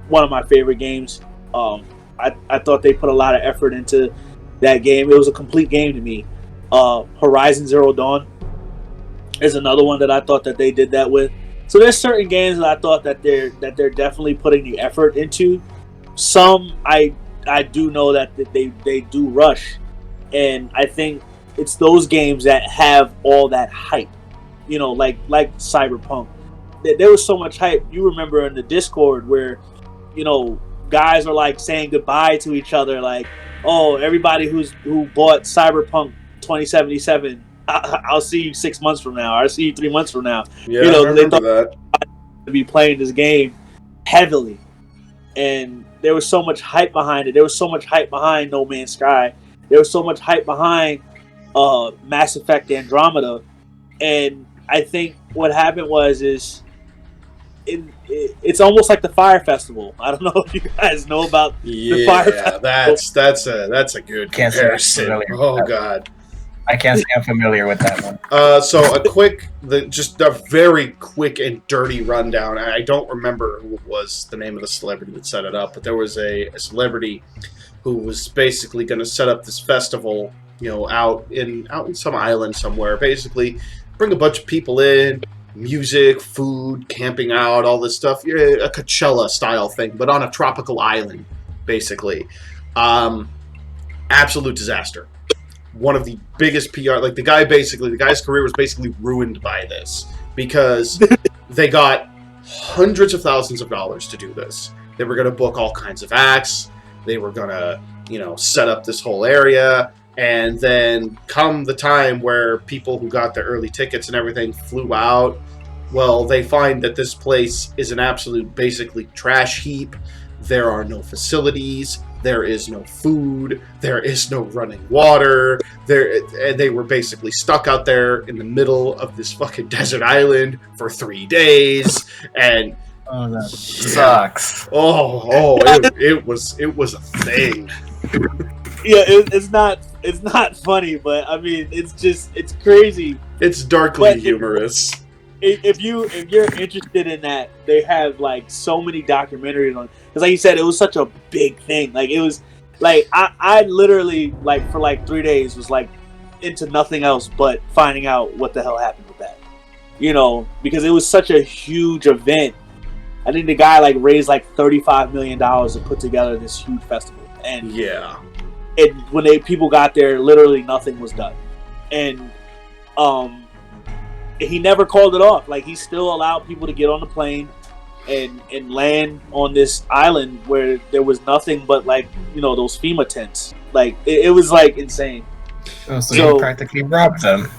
S3: one of my favorite games. I thought they put a lot of effort into that game. It was a complete game to me. Horizon Zero Dawn is another one that I thought that they did that with. So there's certain games that I thought that they're definitely putting the effort into. Some I do know that they do rush, and I think it's those games that have all that hype, you know, like Cyberpunk. There was so much hype. You remember in the Discord where, you know, guys are like saying goodbye to each other, like, oh, everybody who bought Cyberpunk 2077. I'll see you 6 months from now. I'll see you 3 months from now.
S1: Yeah,
S3: you know,
S1: I remember that.
S3: To be playing this game heavily, and there was so much hype behind it. There was so much hype behind No Man's Sky. There was so much hype behind Mass Effect Andromeda, and I think what happened was it's almost like the Fire Festival. I don't know if you guys know about the Fire Festival.
S1: that's a good
S2: Can't say
S1: comparison.
S2: I'm familiar with
S1: Oh
S2: that.
S1: God.
S2: I can't say I'm familiar with that one.
S1: So just a very quick and dirty rundown. I don't remember who it was, the name of the celebrity that set it up, but there was a celebrity who was basically going to set up this festival, you know, out in some island somewhere. Basically, bring a bunch of people in, music, food, camping out, all this stuff. A Coachella style thing, but on a tropical island, basically. Absolute disaster. One of the biggest PR, like the guy's career was basically ruined by this because they got hundreds of thousands of dollars to do this. They were going to book all kinds of acts. They were going to, you know, set up this whole area. And then come the time where people who got their early tickets and everything flew out, well, they find that this place is an absolute, basically, trash heap. There are no facilities. There is no food. There is no running water. And they were basically stuck out there in the middle of this fucking desert island for 3 days. And
S2: Oh, that sucks.
S1: It was a thing.
S3: Yeah, it's not funny, but I mean, it's crazy.
S1: It's darkly humorous.
S3: If you're interested in that, they have like so many documentaries on. Because like you said, it was such a big thing. Like it was, like I literally like for like 3 days was like into nothing else but finding out what the hell happened with that. You know, because it was such a huge event. I think the guy like raised like $35 million to put together this huge festival. And
S1: yeah,
S3: when people got there, literally nothing was done. And he never called it off. Like he still allowed people to get on the plane and land on this island where there was nothing but like, you know, those FEMA tents. Like it was like insane.
S2: Oh, so he practically robbed them.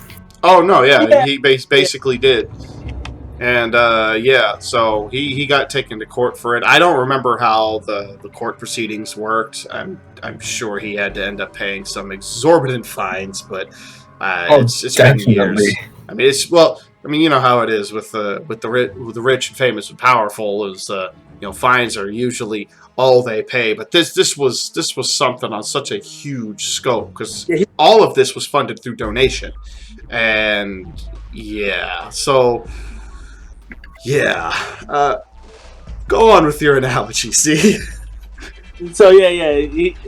S1: Oh no, yeah. He basically did. And so he got taken to court for it. I don't remember how the court proceedings worked. I'm sure he had to end up paying some exorbitant fines, but it's been years. I mean, you know how it is with the rich and famous and powerful is fines are usually all they pay. But this was something on such a huge scope because all of this was funded through donation, and so. Yeah. Go on with your analogy, see?
S3: So,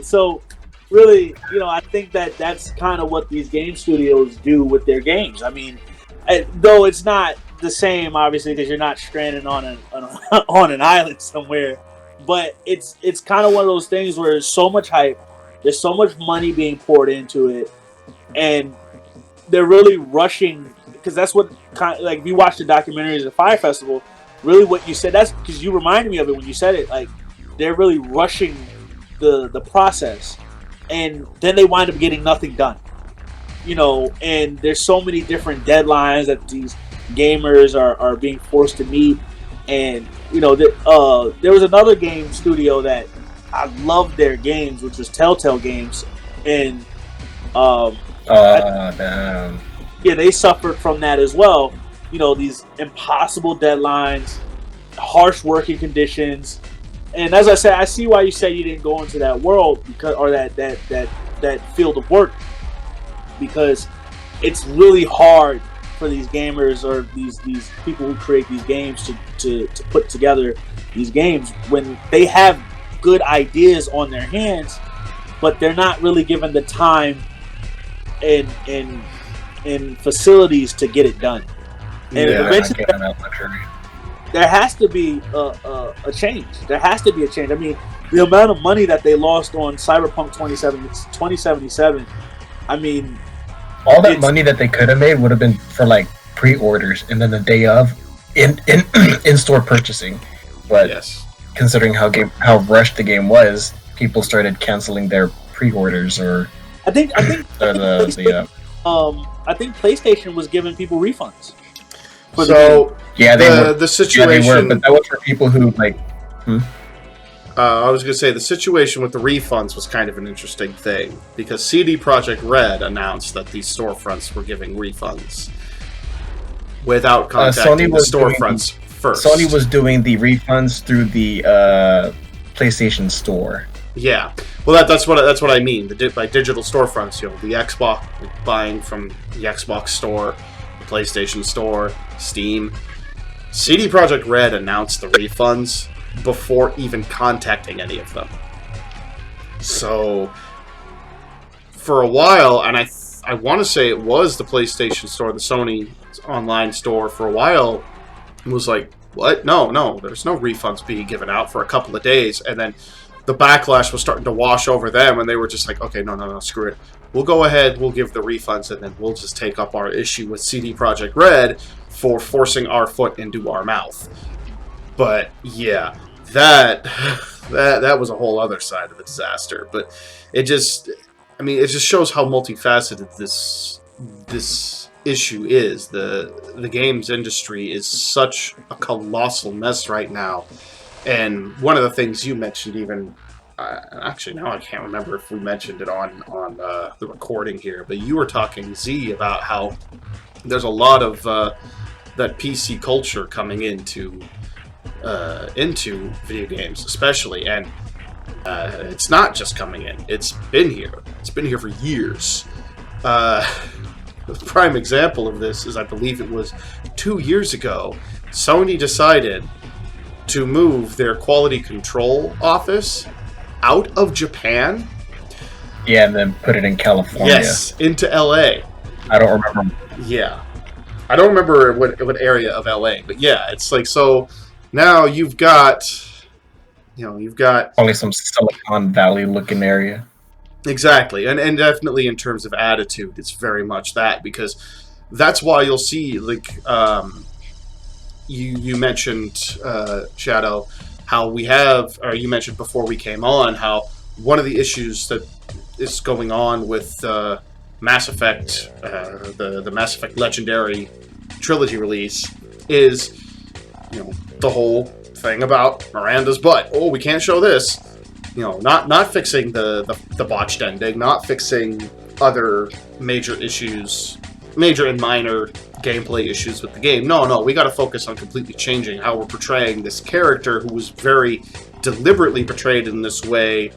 S3: so, really, I think that's kind of what these game studios do with their games. I mean, though it's not the same, obviously, because you're not stranded on an island somewhere. But it's kind of one of those things where there's so much hype, there's so much money being poured into it, and they're really rushing. Because that's what like if you watch the documentaries of the Fire Festival, really what you said, that's because you reminded me of it when you said it. Like they're really rushing the process, and then they wind up getting nothing done. And there's so many different deadlines that these gamers are being forced to meet. And there was another game studio that I loved their games, which was Telltale Games, and
S2: damn.
S3: Yeah, they suffered from that as well. These impossible deadlines, harsh working conditions, and as I said, I see why you say you didn't go into that world or that field of work, because it's really hard for these gamers or these people who create these games to put together these games when they have good ideas on their hands, but they're not really given the time and facilities to get it done. And eventually there has to be a change. There has to be a change. I mean, the amount of money that they lost on Cyberpunk 2077, I mean,
S2: all that money that they could have made would have been for like pre-orders and then the day of in-store purchasing. But considering how rushed the game was, people started canceling their pre-orders or
S3: I think I think PlayStation was giving people refunds. For
S1: So
S2: Yeah, they were.
S1: the situation.
S2: Yeah, they were, but that was for people who like.
S1: I was going to say the situation with the refunds was kind of an interesting thing because CD Projekt Red announced that these storefronts were giving refunds without contacting the storefronts first.
S2: Sony was doing the refunds through the PlayStation Store.
S1: Yeah, well that's what I mean. By digital storefronts, the Xbox, buying from the Xbox Store, the PlayStation Store, Steam. CD Projekt Red announced the refunds before even contacting any of them. So, for a while, and I want to say it was the PlayStation Store, the Sony online store, for a while, it was like, what? No, there's no refunds being given out for a couple of days, and then the backlash was starting to wash over them, and they were just like, okay, no, screw it. We'll go ahead, we'll give the refunds, and then we'll just take up our issue with CD Projekt Red for forcing our foot into our mouth. But yeah, that was a whole other side of the disaster. But it just shows how multifaceted this issue is. The games industry is such a colossal mess right now. And one of the things you mentioned, even actually now I can't remember if we mentioned it on the recording here, but you were talking, Z, about how there's a lot of that PC culture coming into video games, especially, and it's not just coming in. It's been here. It's been here for years. The prime example of this is, I believe it was 2 years ago, Sony decided to move their quality control office out of Japan.
S2: Yeah, and then put it in California.
S1: Yes, into LA.
S2: I don't remember.
S1: Yeah. I don't remember what area of LA, but yeah, it's like, so now you've got
S2: Probably some Silicon Valley looking area.
S1: Exactly, and definitely in terms of attitude, it's very much that, because that's why you'll see, like, you mentioned, Shadow, how we have, or you mentioned before we came on, how one of the issues that is going on with Mass Effect, the Mass Effect Legendary trilogy release, is, the whole thing about Miranda's butt. Oh, we can't show this. Not fixing the botched ending, not fixing other major issues, major and minor gameplay issues with the game. No, we got to focus on completely changing how we're portraying this character who was very deliberately portrayed in this way,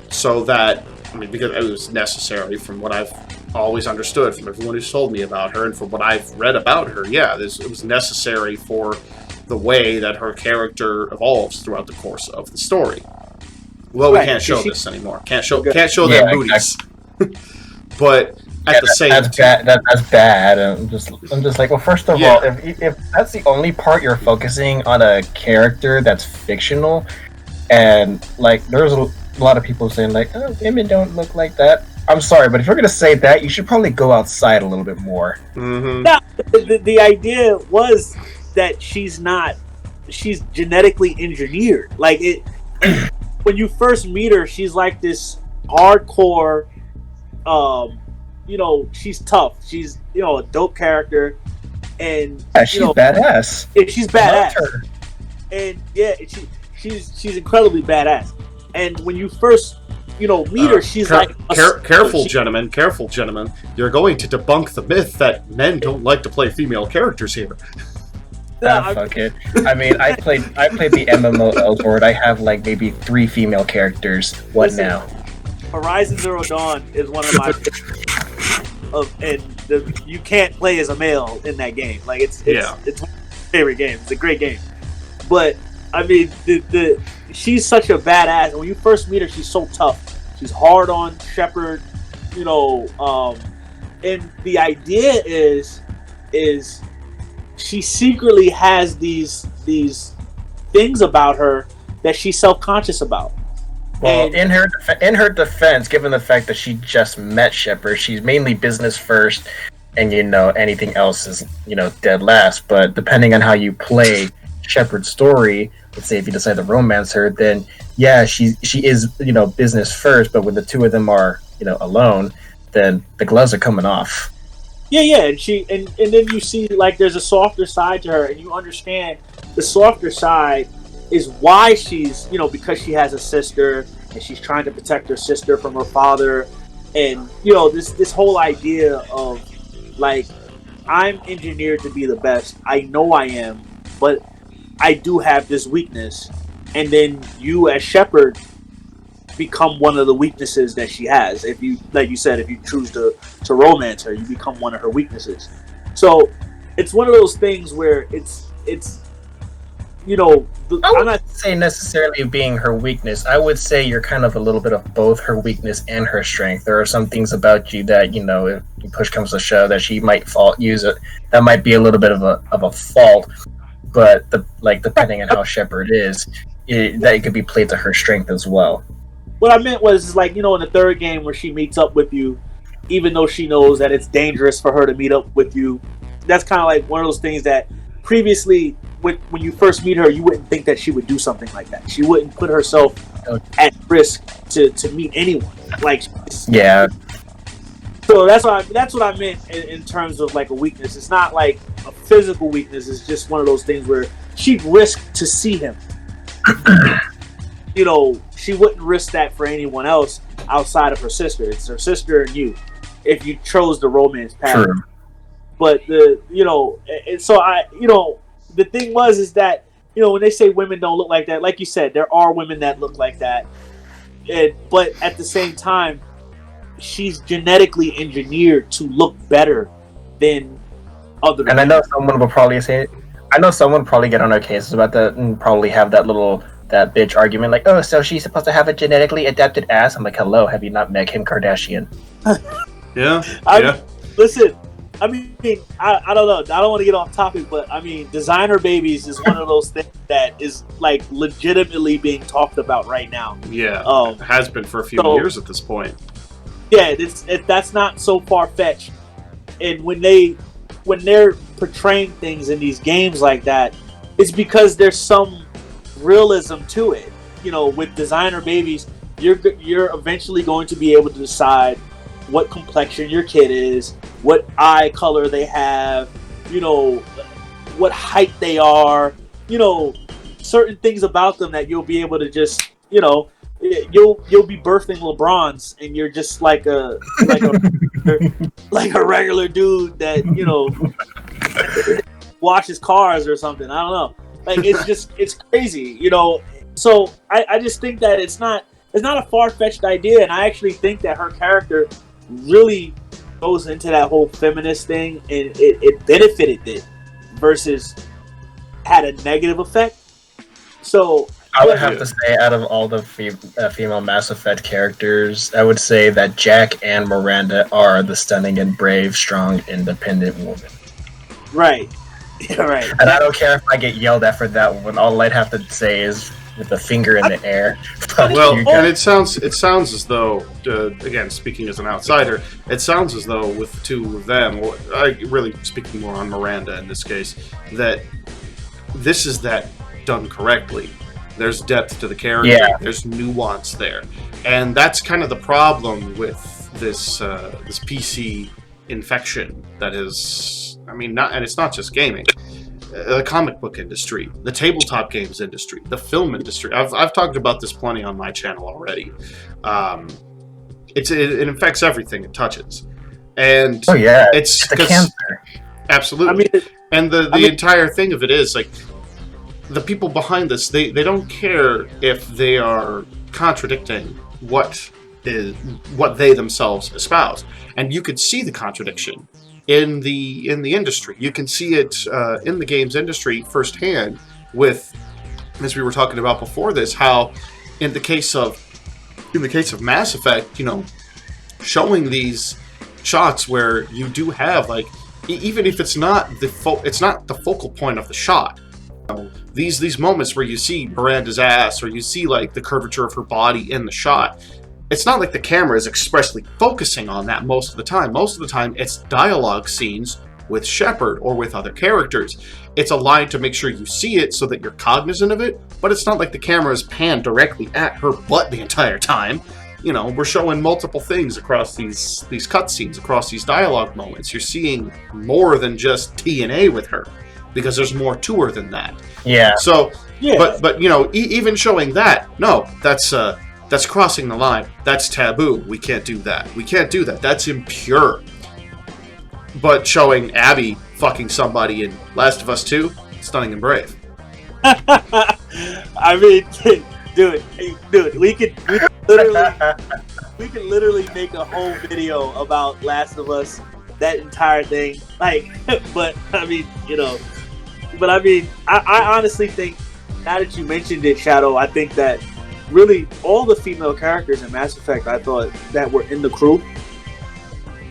S1: so that, because it was necessary from what I've always understood from everyone who's told me about her and from what I've read about her. Yeah, it was necessary for the way that her character evolves throughout the course of the story. Well, we can't show this anymore. Can't show their booties. But at the same time,
S2: that's bad. I'm just like, well, first of all, if that's the only part you're focusing on a character that's fictional, and like there's a lot of people saying like, oh, women don't look like that. I'm sorry, but if you're gonna say that, you should probably go outside a little bit more.
S1: Mm-hmm.
S3: No, the idea was that she's genetically engineered. Like it. When you first meet her, she's like this hardcore, she's tough. She's, a dope character. And
S2: she's badass.
S3: She's badass. And yeah, she's incredibly badass. And when you first, meet her, she's
S1: careful, gentlemen. You're going to debunk the myth that men don't like to play female characters here.
S2: Fuck it. I played the MMO Elsword. I have like maybe 3 female characters. What now?
S3: Horizon Zero Dawn is one of my you can't play as a male in that game. Like it's one of my favorite games. It's a great game. But she's such a badass. And when you first meet her, she's so tough. She's hard on Shepard, and the idea is she secretly has these things about her that she's self-conscious about.
S2: Well, in her defense, given the fact that she just met Shepard, she's mainly business first, and anything else is dead last. But depending on how you play Shepard's story, let's say if you decide to romance her, then yeah, she is business first. But when the two of them are alone, then the gloves are coming off.
S3: Yeah, and then you see like there's a softer side to her, and you understand the softer side is why she's, because she has a sister and she's trying to protect her sister from her father, and this whole idea of like, I'm engineered to be the best. I know I am, but I do have this weakness, and then you as Shepard become one of the weaknesses that she has. If you, like you said, if you choose to romance her, you become one of her weaknesses. So it's one of those things where it's
S2: I wouldn't say necessarily being her weakness. I would say you're kind of a little bit of both her weakness and her strength. There are some things about you that, if push comes to shove, that she might use it. That might be a little bit of a fault, but depending on how Shepard is, that it could be played to her strength as well.
S3: What I meant was, like, in the third game where she meets up with you, even though she knows that it's dangerous for her to meet up with you, that's kind of like one of those things that previously, when you first meet her, you wouldn't think that she would do something like that. She wouldn't put herself at risk to meet anyone. Like,
S2: yeah.
S3: So that's what I meant in terms of like a weakness. It's not like a physical weakness. It's just one of those things where she'd risk to see him. She wouldn't risk that for anyone else outside of her sister. It's her sister and you, if you chose the romance path.
S2: True.
S3: But the thing is that when they say women don't look like that, like you said, there are women that look like that, but at the same time, she's genetically engineered to look better than other.
S2: And
S3: women.
S2: I know someone will probably get on our cases about that and probably have that bitch argument, like, oh, so she's supposed to have a genetically adapted ass. I'm like, hello, have you not met Kim Kardashian?
S1: Yeah.
S3: Listen, I mean, I don't know. I don't want to get off topic, but I mean, designer babies is one of those things that is like legitimately being talked about right now.
S1: Yeah, it has been for a few years at this point.
S3: Yeah, that's not so far fetched. And when they're portraying things in these games like that, it's because there's some realism to it. With designer babies, you're eventually going to be able to decide what complexion your kid is, what eye color they have, what height they are, certain things about them that you'll be able to just, you'll be birthing LeBrons, and you're just like a regular dude that washes cars or something. I don't know. Like, it's crazy, So I just think that it's not a far-fetched idea, and I actually think that her character really goes into that whole feminist thing, and it benefited it versus had a negative effect. So
S2: I would have to say, out of all the female Mass Effect characters, I would say that Jack and Miranda are the stunning and brave, strong, independent woman.
S3: Right. Yeah, right.
S2: And I don't care if I get yelled at for that one. All I'd have to say is, with the finger in the air.
S1: Well, and it sounds as though, again, speaking as an outsider, it sounds as though with the two of them, I really speaking more on Miranda in this case, that this is that done correctly. There's depth to the character.
S2: Yeah.
S1: There's nuance there, and that's kind of the problem with this this PC infection that is. I mean, and it's not just gaming. The comic book industry, the tabletop games industry, the film industry. I've talked about this plenty on my channel already. It infects everything it touches, and it's
S2: a cancer.
S1: Absolutely. The entire thing of it is like the people behind this. They don't care if they are contradicting what they themselves espouse, and you could see the contradiction in the industry. You can see it in the games industry firsthand with, as we were talking about before this, how in the case of Mass Effect, showing these shots where you do have like, even if it's not the focal point of the shot, these moments where you see Miranda's ass or you see like the curvature of her body in the shot. It's not like the camera is expressly focusing on that most of the time. Most of the time, it's dialogue scenes with Shepard or with other characters. It's aligned to make sure you see it so that you're cognizant of it, but it's not like the camera is panned directly at her butt the entire time. you know, we're showing multiple things across these cutscenes, across these dialogue moments. You're seeing more than just TNA with her, because there's more to her than that.
S2: Yeah.
S1: So,
S3: Yeah.
S1: but you know, even showing that, no, that's crossing the line. That's taboo. We can't do that. We can't do that. That's impure. But showing Abby fucking somebody in Last of Us 2, stunning and brave.
S3: I mean, dude, we could literally make a whole video about Last of Us, that entire thing. Like, but I mean, you know, I honestly think, now that you mentioned it, Shadow, I think that really all the female characters in Mass Effect, I thought, that were in the crew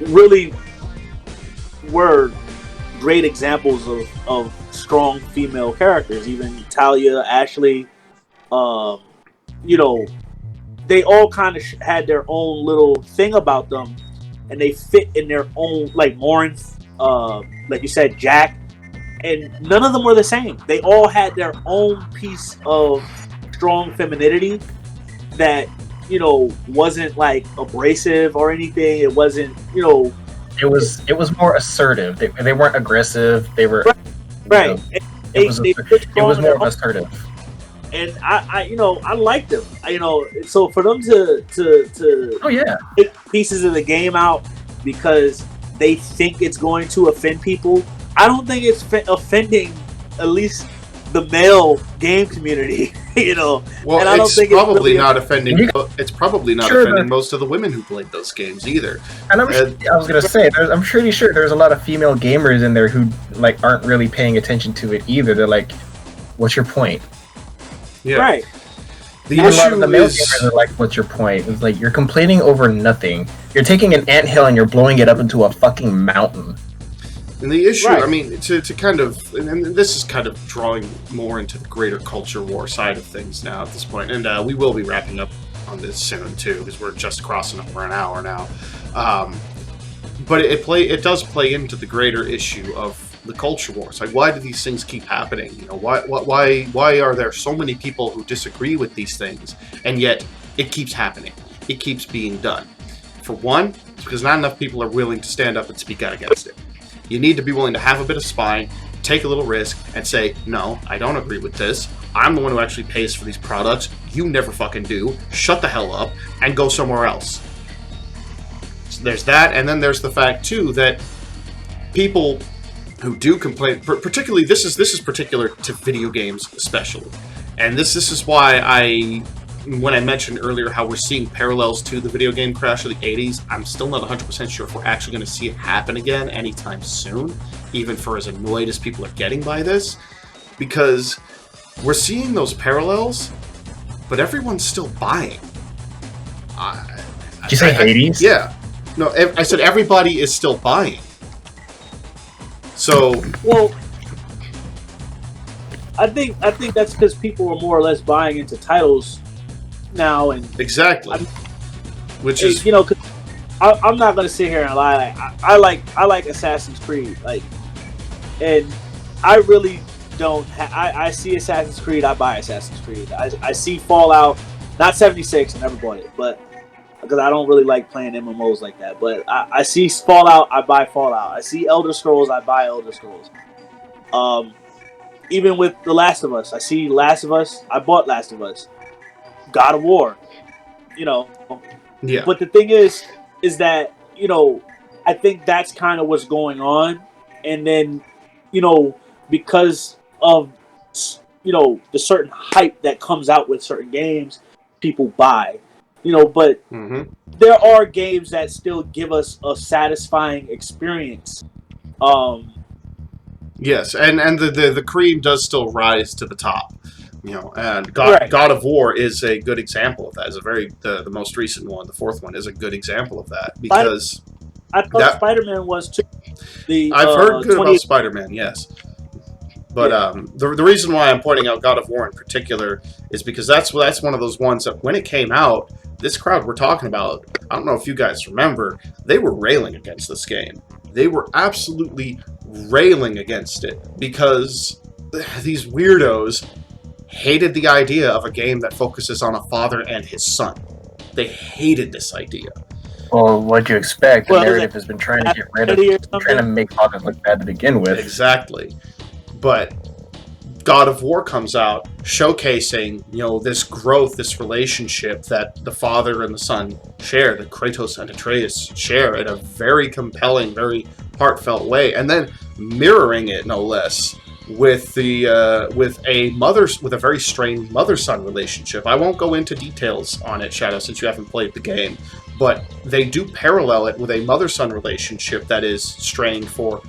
S3: really were great examples of strong female characters. Even Talia, Ashley, you know, they all kind of had their own little thing about them, and they fit in their own, like Lauren, like you said, Jack, and none of them were the same. They all had their own piece of strong femininity that, you know, wasn't like abrasive or anything. It wasn't, you know,
S2: it was more assertive. They weren't aggressive. They were
S3: right.
S2: It was more assertive.
S3: And I you know, I liked them. You know, so for them to
S2: oh yeah,
S3: take pieces of the game out because they think it's going to offend people, I don't think it's offending at least the male game community. You know,
S1: well,
S3: and I don't think
S1: probably
S3: it's
S1: not offending. It's probably not offending most of the women who played those games either.
S2: And I was gonna say, I'm pretty sure there's a lot of female gamers in there who like aren't really paying attention to it either. They're like, "What's your point?"
S1: Yeah.
S3: Right.
S2: Even a lot of the male gamers are like, "What's your point?" It's like you're complaining over nothing. You're taking an anthill and you're blowing it up into a fucking mountain.
S1: And the issue,
S3: right.
S1: I mean, to kind of, and this is kind of drawing more into the greater culture war side of things now at this point, and we will be wrapping up on this soon too, because we're just crossing over an hour now. But it does play into the greater issue of the culture wars. Like, why do these things keep happening? You know, why are there so many people who disagree with these things, and yet it keeps happening? It keeps being done. For one, it's because not enough people are willing to stand up and speak out against it. You need to be willing to have a bit of spine, take a little risk, and say, no, I don't agree with this. I'm the one who actually pays for these products. You never fucking do. Shut the hell up and go somewhere else. So there's that, and then there's the fact, too, that people who do complain, particularly, this is particular to video games especially. And this is why when I mentioned earlier how we're seeing parallels to the video game crash of the 80s, I'm still not 100% sure if we're actually going to see it happen again anytime soon, even for as annoyed as people are getting by this, because we're seeing those parallels, but everyone's still buying.
S2: Did you say Hades?
S1: Yeah. No, I said everybody is still buying. So...
S3: Well, I think that's because people are more or less buying into titles now, and
S1: exactly, which is,
S3: you know, cause I'm not gonna sit here and lie. Like, I like Assassin's Creed, like, and I really don't. I see Assassin's Creed, I buy Assassin's Creed. I see Fallout, not 76, I never bought it, but because I don't really like playing MMOs like that. But I see Fallout, I buy Fallout. I see Elder Scrolls, I buy Elder Scrolls. Even with The Last of Us, I see Last of Us, I bought Last of Us. God of War, you know.
S1: Yeah.
S3: But the thing is that, you know, I think that's kind of what's going on. And then, you know, because of, you know, the certain hype that comes out with certain games, people buy. You know, but there are games that still give us a satisfying experience.
S1: Yes, and the cream does still rise to the top. You know, and God of War is a good example of that. It's the most recent one, the fourth one, is a good example of that, because
S3: I thought Spider-Man was too.
S1: I've heard good about Spider-Man, yes, but the reason why I'm pointing out God of War in particular is because that's one of those ones that when it came out, this crowd we're talking about, I don't know if you guys remember, they were railing against this game. They were absolutely railing against it because these weirdos hated the idea of a game that focuses on a father and his son. They hated this idea.
S2: Well, what'd you expect? The
S3: Well,
S2: narrative has been trying to get rid of, trying to make Father look bad to begin with.
S1: Exactly. But God of War comes out showcasing, this growth, this relationship that the father and the son share, that Kratos and Atreus share in a very compelling, very heartfelt way, and then mirroring it, no less, with a very strained mother-son relationship. I won't go into details on it, Shadow, since you haven't played the game, but they do parallel it with a mother-son relationship that is strained for.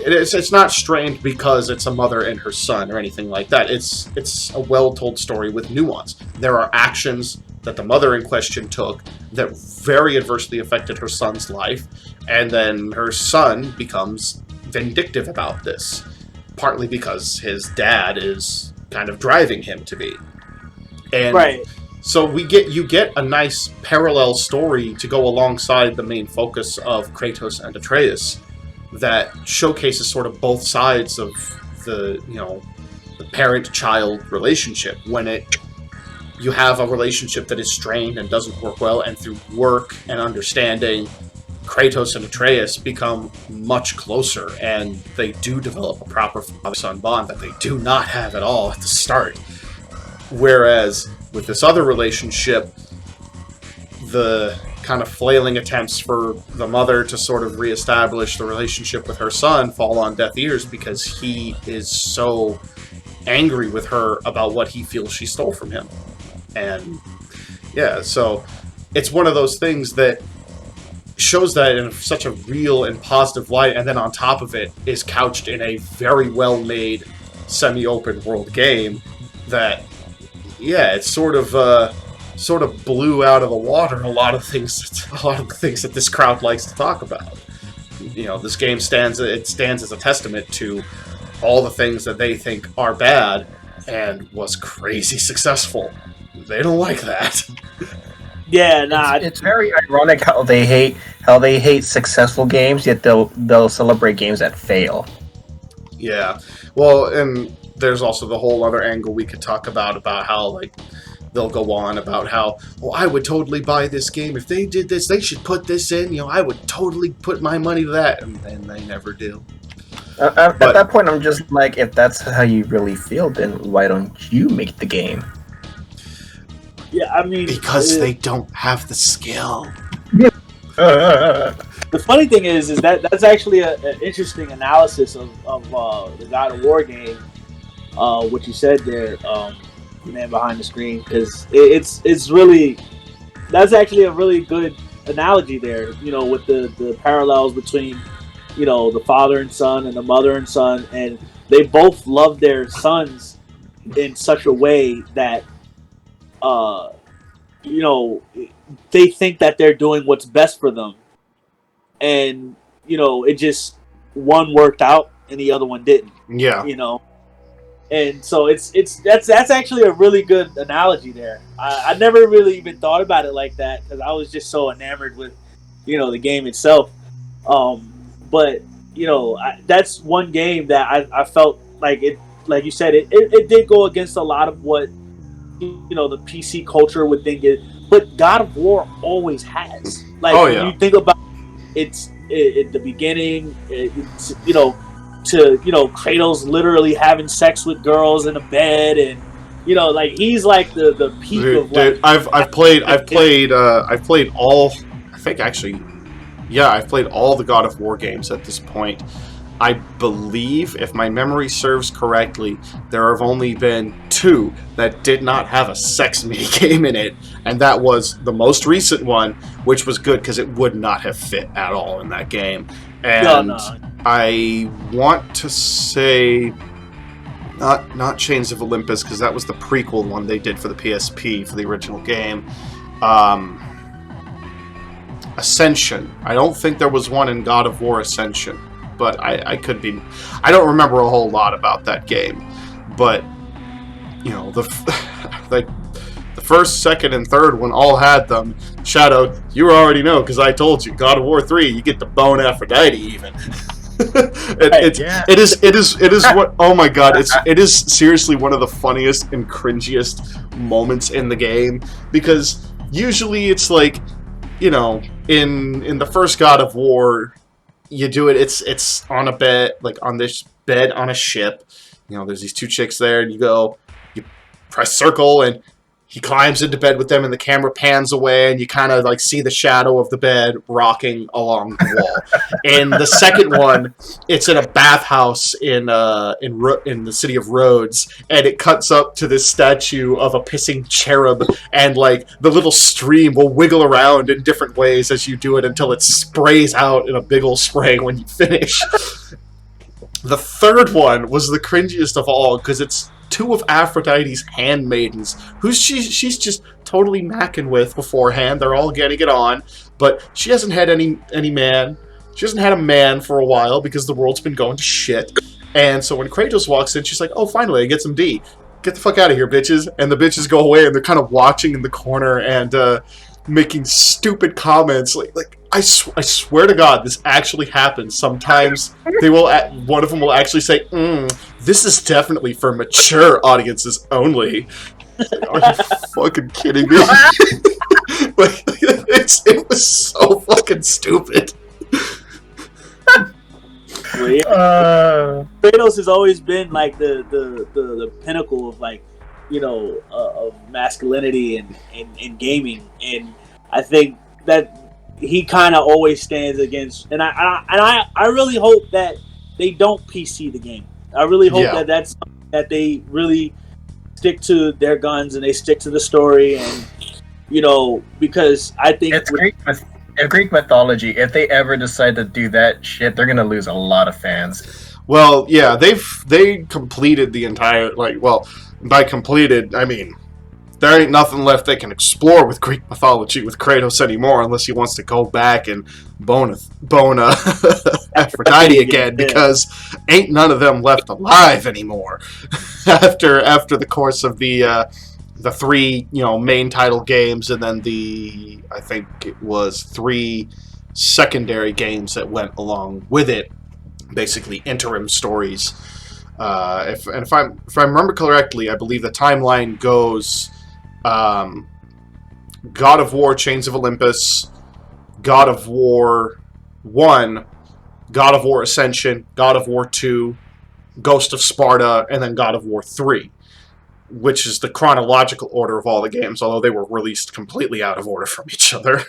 S1: It's not strained because it's a mother and her son or anything like that. It's a well-told story with nuance. There are actions that the mother in question took that very adversely affected her son's life, and then her son becomes vindictive about this, partly because his dad is kind of driving him to be. And
S3: right.
S1: So you get a nice parallel story to go alongside the main focus of Kratos and Atreus that showcases sort of both sides of the parent-child relationship. When you have a relationship that is strained and doesn't work well, and through work and understanding, Kratos and Atreus become much closer, and they do develop a proper father-son bond that they do not have at all at the start. Whereas with this other relationship, the kind of flailing attempts for the mother to sort of reestablish the relationship with her son fall on deaf ears because he is so angry with her about what he feels she stole from him. And yeah, so it's one of those things that shows that in such a real and positive light, and then on top of it is couched in a very well-made semi-open world game that, yeah, it's sort of blew out of the water a lot of things that this crowd likes to talk about. This game stands as a testament to all the things that they think are bad and was crazy successful. They don't like that.
S3: Yeah, nah.
S2: It's very ironic how they hate successful games, yet they'll celebrate games that fail.
S1: Yeah. Well, and there's also the whole other angle we could talk about how they'll go on about how, I would totally buy this game if they did this. They should put this in. I would totally put my money to that, and they never do.
S2: At that point, I'm just like, if that's how you really feel, then why don't you make the game?
S3: Yeah, I mean,
S1: because they don't have the skill.
S3: The funny thing is that that's actually an interesting analysis of the God of War game. What you said there, man behind the screen, because it's really, that's actually a really good analogy there. With the parallels between the father and son and the mother and son, and they both love their sons in such a way that they think that they're doing what's best for them, and it just, one worked out and the other one didn't.
S1: Yeah.
S3: And so that's actually a really good analogy there. I never really even thought about it like that because I was just so enamored with the game itself. But that's one game that I felt like it, like you said, it did go against a lot of what the PC culture would think it, but God of War always has. When you think about it's at the beginning, it's, to Kratos literally having sex with girls in a bed, and he's like the peak of like.
S1: I've played all. I think actually, yeah, I've played all the God of War games at this point. I believe, if my memory serves correctly, there have only been 2 that did not have a sex minigame in it, and that was the most recent one, which was good because it would not have fit at all in that game. And
S3: No.
S1: I want to say not Chains of Olympus, because that was the prequel one they did for the PSP for the original game. Ascension. I don't think there was one in God of War Ascension, but I could be. I don't remember a whole lot about that game, but the first, second, and third one all had them. Shadow, you already know because I told you. God of War 3, you get the bone Aphrodite even. It is what, oh my god, it is seriously one of the funniest and cringiest moments in the game, because usually it's like, you know, in the first God of War, you do it. It's on a bed, like on this bed on a ship. You know, there's these two chicks there, and you press circle, and he climbs into bed with them, and the camera pans away, and you kind of like see the shadow of the bed rocking along the wall. And the second one, it's in a bathhouse in the city of Rhodes, and it cuts up to this statue of a pissing cherub, and like the little stream will wiggle around in different ways as you do it until it sprays out in a big ol' spray when you finish. The third one was the cringiest of all because it's two of Aphrodite's handmaidens, who she's just totally macking with beforehand. They're all getting it on, but she hasn't had any man. She hasn't had a man for a while because the world's been going to shit. And so when Kratos walks in, she's like, "Oh, finally, I get some D. Get the fuck out of here, bitches!" And the bitches go away, and they're kind of watching in the corner and making stupid comments like I swear to God, this actually happens. Sometimes one of them will actually say, "This is definitely for mature audiences only." Are you fucking kidding me? Like, it was so fucking stupid.
S3: Kratos has always been like the pinnacle of like, you know, of masculinity and gaming, and I think that he kind of always stands against, and I really hope that they don't PC the game. I really hope that they really stick to their guns and they stick to the story, and you know, because I think
S2: it's Greek mythology. If they ever decide to do that shit, they're gonna lose a lot of fans.
S1: Well, yeah, they completed the entire by completed, I mean, there ain't nothing left they can explore with Greek mythology with Kratos anymore, unless he wants to go back and bone Aphrodite again, because ain't none of them left alive anymore. after the course of the three, you know, main title games, and then I think it was 3 secondary games that went along with it, basically interim stories. If I remember correctly, I believe the timeline goes God of War Chains of Olympus, God of War 1, God of War Ascension, God of War 2, Ghost of Sparta, and then God of War 3, which is the chronological order of all the games, although they were released completely out of order from each other.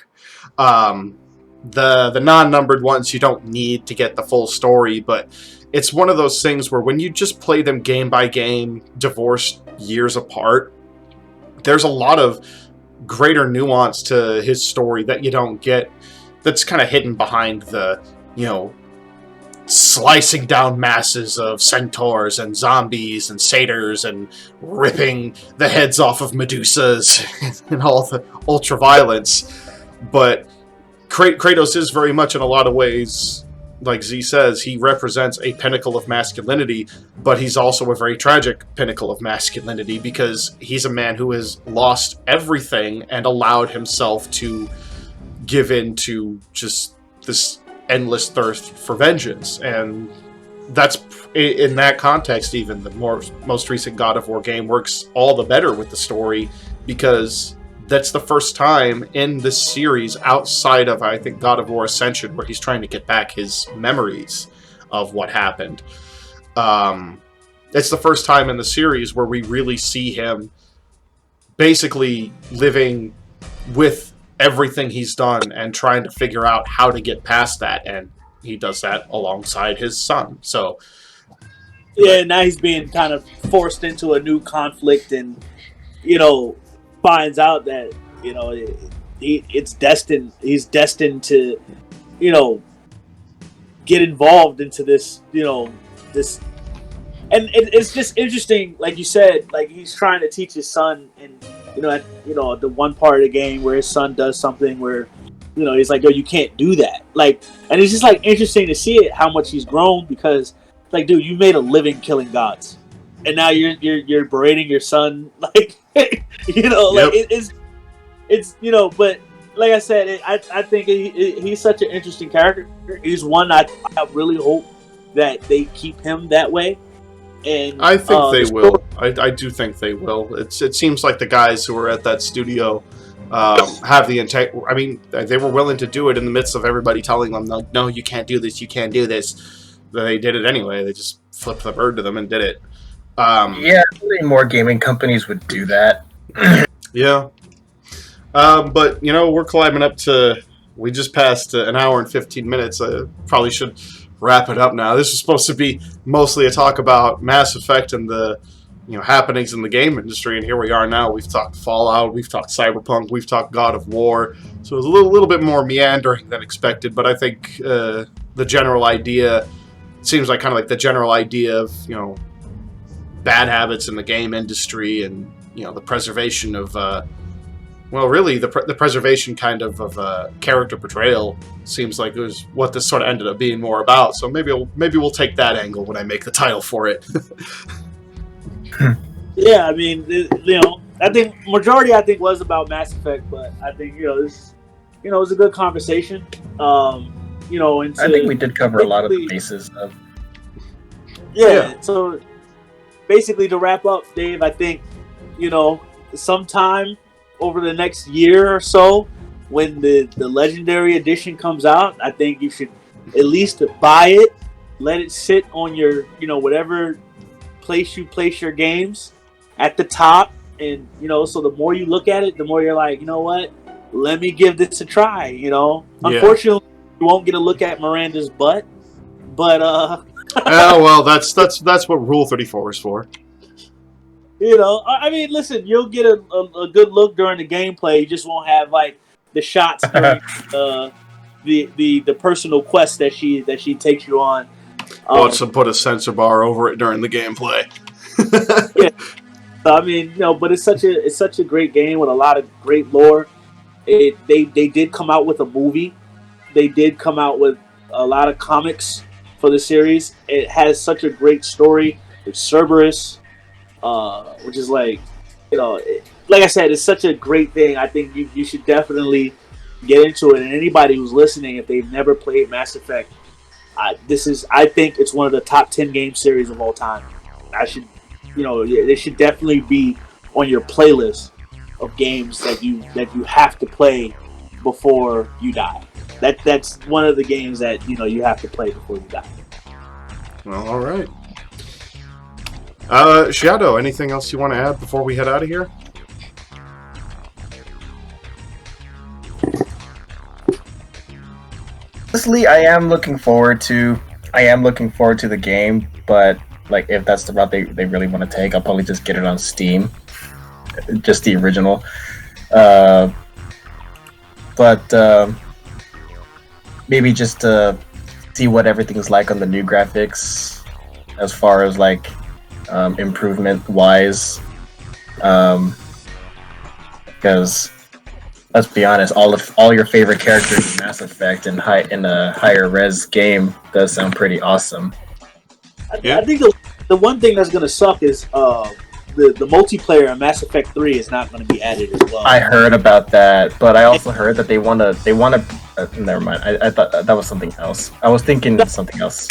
S1: The non-numbered ones, you don't need to get the full story, but it's one of those things where when you just play them game by game, divorced years apart, there's a lot of greater nuance to his story that you don't get, that's kind of hidden behind the, you know, slicing down masses of centaurs and zombies and satyrs and ripping the heads off of Medusas and all the ultra-violence. But Kratos is very much, in a lot of ways, like Z says, he represents a pinnacle of masculinity, but he's also a very tragic pinnacle of masculinity because he's a man who has lost everything and allowed himself to give in to just this endless thirst for vengeance. And that's, in that context, even the most recent God of War game works all the better with the story, because that's the first time in this series, outside of, I think, God of War Ascension, where he's trying to get back his memories of what happened. It's the first time in the series where we really see him basically living with everything he's done and trying to figure out how to get past that, and he does that alongside his son. So
S3: yeah, now he's being kind of forced into a new conflict, and you know, finds out that, you know, it's destined. He's destined to, you know, get involved into this, you know, this, and it's just interesting, like you said, like he's trying to teach his son, and the one part of the game where his son does something where, you know, he's like, "Yo, you can't do that." Like, and it's just like interesting to see it, how much he's grown, because, like, dude, you made a living killing gods, and now you're berating your son, like, you know, like it's you know, but like I said, I think he's such an interesting character. He's one I really hope that they keep him that way. And
S1: I think they will. I do think they will. It seems like the guys who were at that studio have the intent. I mean, they were willing to do it in the midst of everybody telling them, no, you can't do this, you can't do this. They did it anyway. They just flipped the bird to them and did it.
S2: Yeah, really more gaming companies would do that.
S1: Yeah. But, we're climbing up to... We just passed an hour and 15 minutes. I probably should wrap it up now. This was supposed to be mostly a talk about Mass Effect and the happenings in the game industry, and here we are now. We've talked Fallout, we've talked Cyberpunk, we've talked God of War. So it was a little bit more meandering than expected, but I think the general idea seems like kind of like the general idea of bad habits in the game industry, and the preservation of really the preservation kind of character portrayal seems like it was what this sort of ended up being more about. So maybe we'll take that angle when I make the title for it.
S3: Yeah, I mean, I think majority was about Mass Effect, but I think this it was a good conversation. And
S2: I think we did cover a lot of the bases of.
S3: Yeah. So basically, to wrap up, Dave, I think sometime over the next year or so, when the Legendary Edition comes out, I think you should at least buy it, let it sit on your whatever place you place your games at the top, and so the more you look at it, the more you're like, what, let me give this a try. Unfortunately, you won't get a look at Miranda's butt, but
S1: well, that's what Rule 34 is for.
S3: I mean, listen, you'll get a good look during the gameplay. You just won't have like the shots during the personal quest that she takes you on.
S1: Wants to put a sensor bar over it during the gameplay.
S3: Yeah. I mean, but it's such a great game with a lot of great lore. They did come out with a movie. They did come out with a lot of comics for the series. It has such a great story. It's Cerberus, which is like, like I said, it's such a great thing. I think you should definitely get into it. And anybody who's listening, if they've never played Mass Effect, I think it's one of the top 10 game series of all time. They should definitely be on your playlist of games that you have to play before you die. That's one of the games that you have to play before you die.
S1: Well, all right. Shadow, anything else you want to add before we head out of here?
S2: Honestly, I am looking forward to the game, but like if that's the route they really want to take, I'll probably just get it on Steam, just the original. But maybe just to see what everything's like on the new graphics, as far as like improvement wise, because let's be honest, all your favorite characters in Mass Effect in a higher res game does sound pretty awesome.
S3: I think the one thing that's gonna suck is the multiplayer in Mass Effect 3 is not gonna be added as well.
S2: I heard about that, but I also heard that they wanna. Never mind. I thought that was something else. I was thinking something else.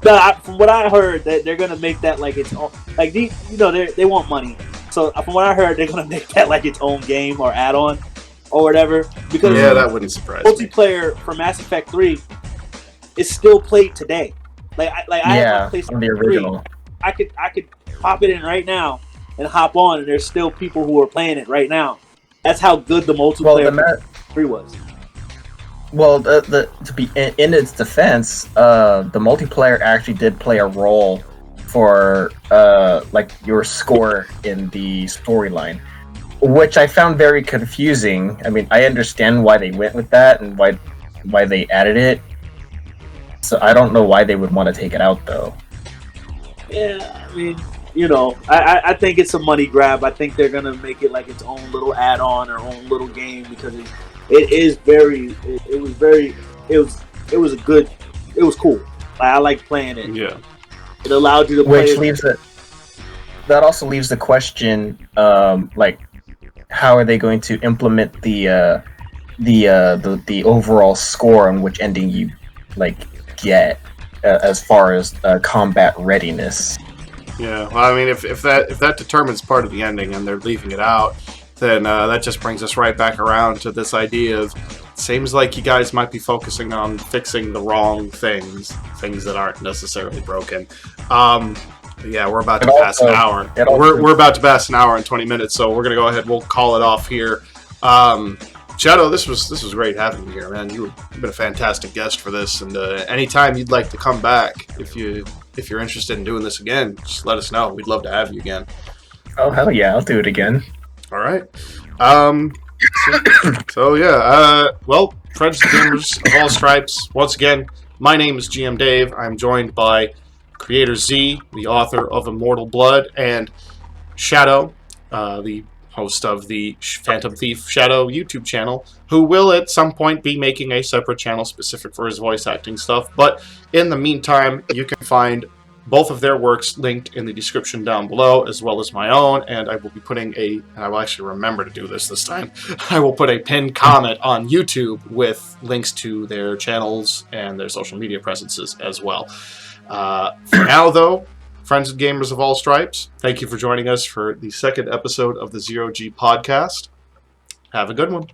S3: From what I heard, that they're gonna make that like its own. Like they want money. So from what I heard, they're gonna make that like its own game or add-on or whatever. Because
S1: that wouldn't surprise me.
S3: Multiplayer for Mass Effect 3 is still played today. I have my
S2: from the original.
S3: 3. I could pop it in right now and hop on, and there's still people who are playing it right now. That's how good the multiplayer 3 was.
S2: Well, to be in its defense, the multiplayer actually did play a role for like your score in the storyline, which I found very confusing. I mean, I understand why they went with that and why they added it. So I don't know why they would want to take it out, though.
S3: Yeah, I mean, I think it's a money grab. I think they're gonna make it like its own little add-on or own little game because it was cool. I like playing it.
S1: Yeah,
S3: it allowed you to play.
S2: That also leaves the question, like, how are they going to implement the overall score on which ending you get as far as combat readiness?
S1: Yeah, well, I mean, if that determines part of the ending and they're leaving it out, then that just brings us right back around to this idea of, seems like you guys might be focusing on fixing the wrong things that aren't necessarily broken. Yeah, we're about to pass an hour. We're about to pass an hour and 20 minutes, so we're gonna go ahead. We'll call it off here. Shadow, this was great having you here, man. You've been a fantastic guest for this, and anytime you'd like to come back, if you're interested in doing this again, just let us know. We'd love to have you again.
S2: Oh hell yeah, I'll do it again.
S1: All right. So yeah, well, friends and gamers of all stripes, once again, my name is GM Dave. I'm joined by Creator Z, the author of Immortal Blood, and Shadow, the host of the Phantom Thief Shadow YouTube channel, who will at some point be making a separate channel specific for his voice acting stuff. But in the meantime, you can find both of their works linked in the description down below, as well as my own, and I will be putting and I will actually remember to do this time, I will put a pinned comment on YouTube with links to their channels and their social media presences as well. For now, though, friends and gamers of all stripes, thank you for joining us for the second episode of the Zero G podcast. Have a good one.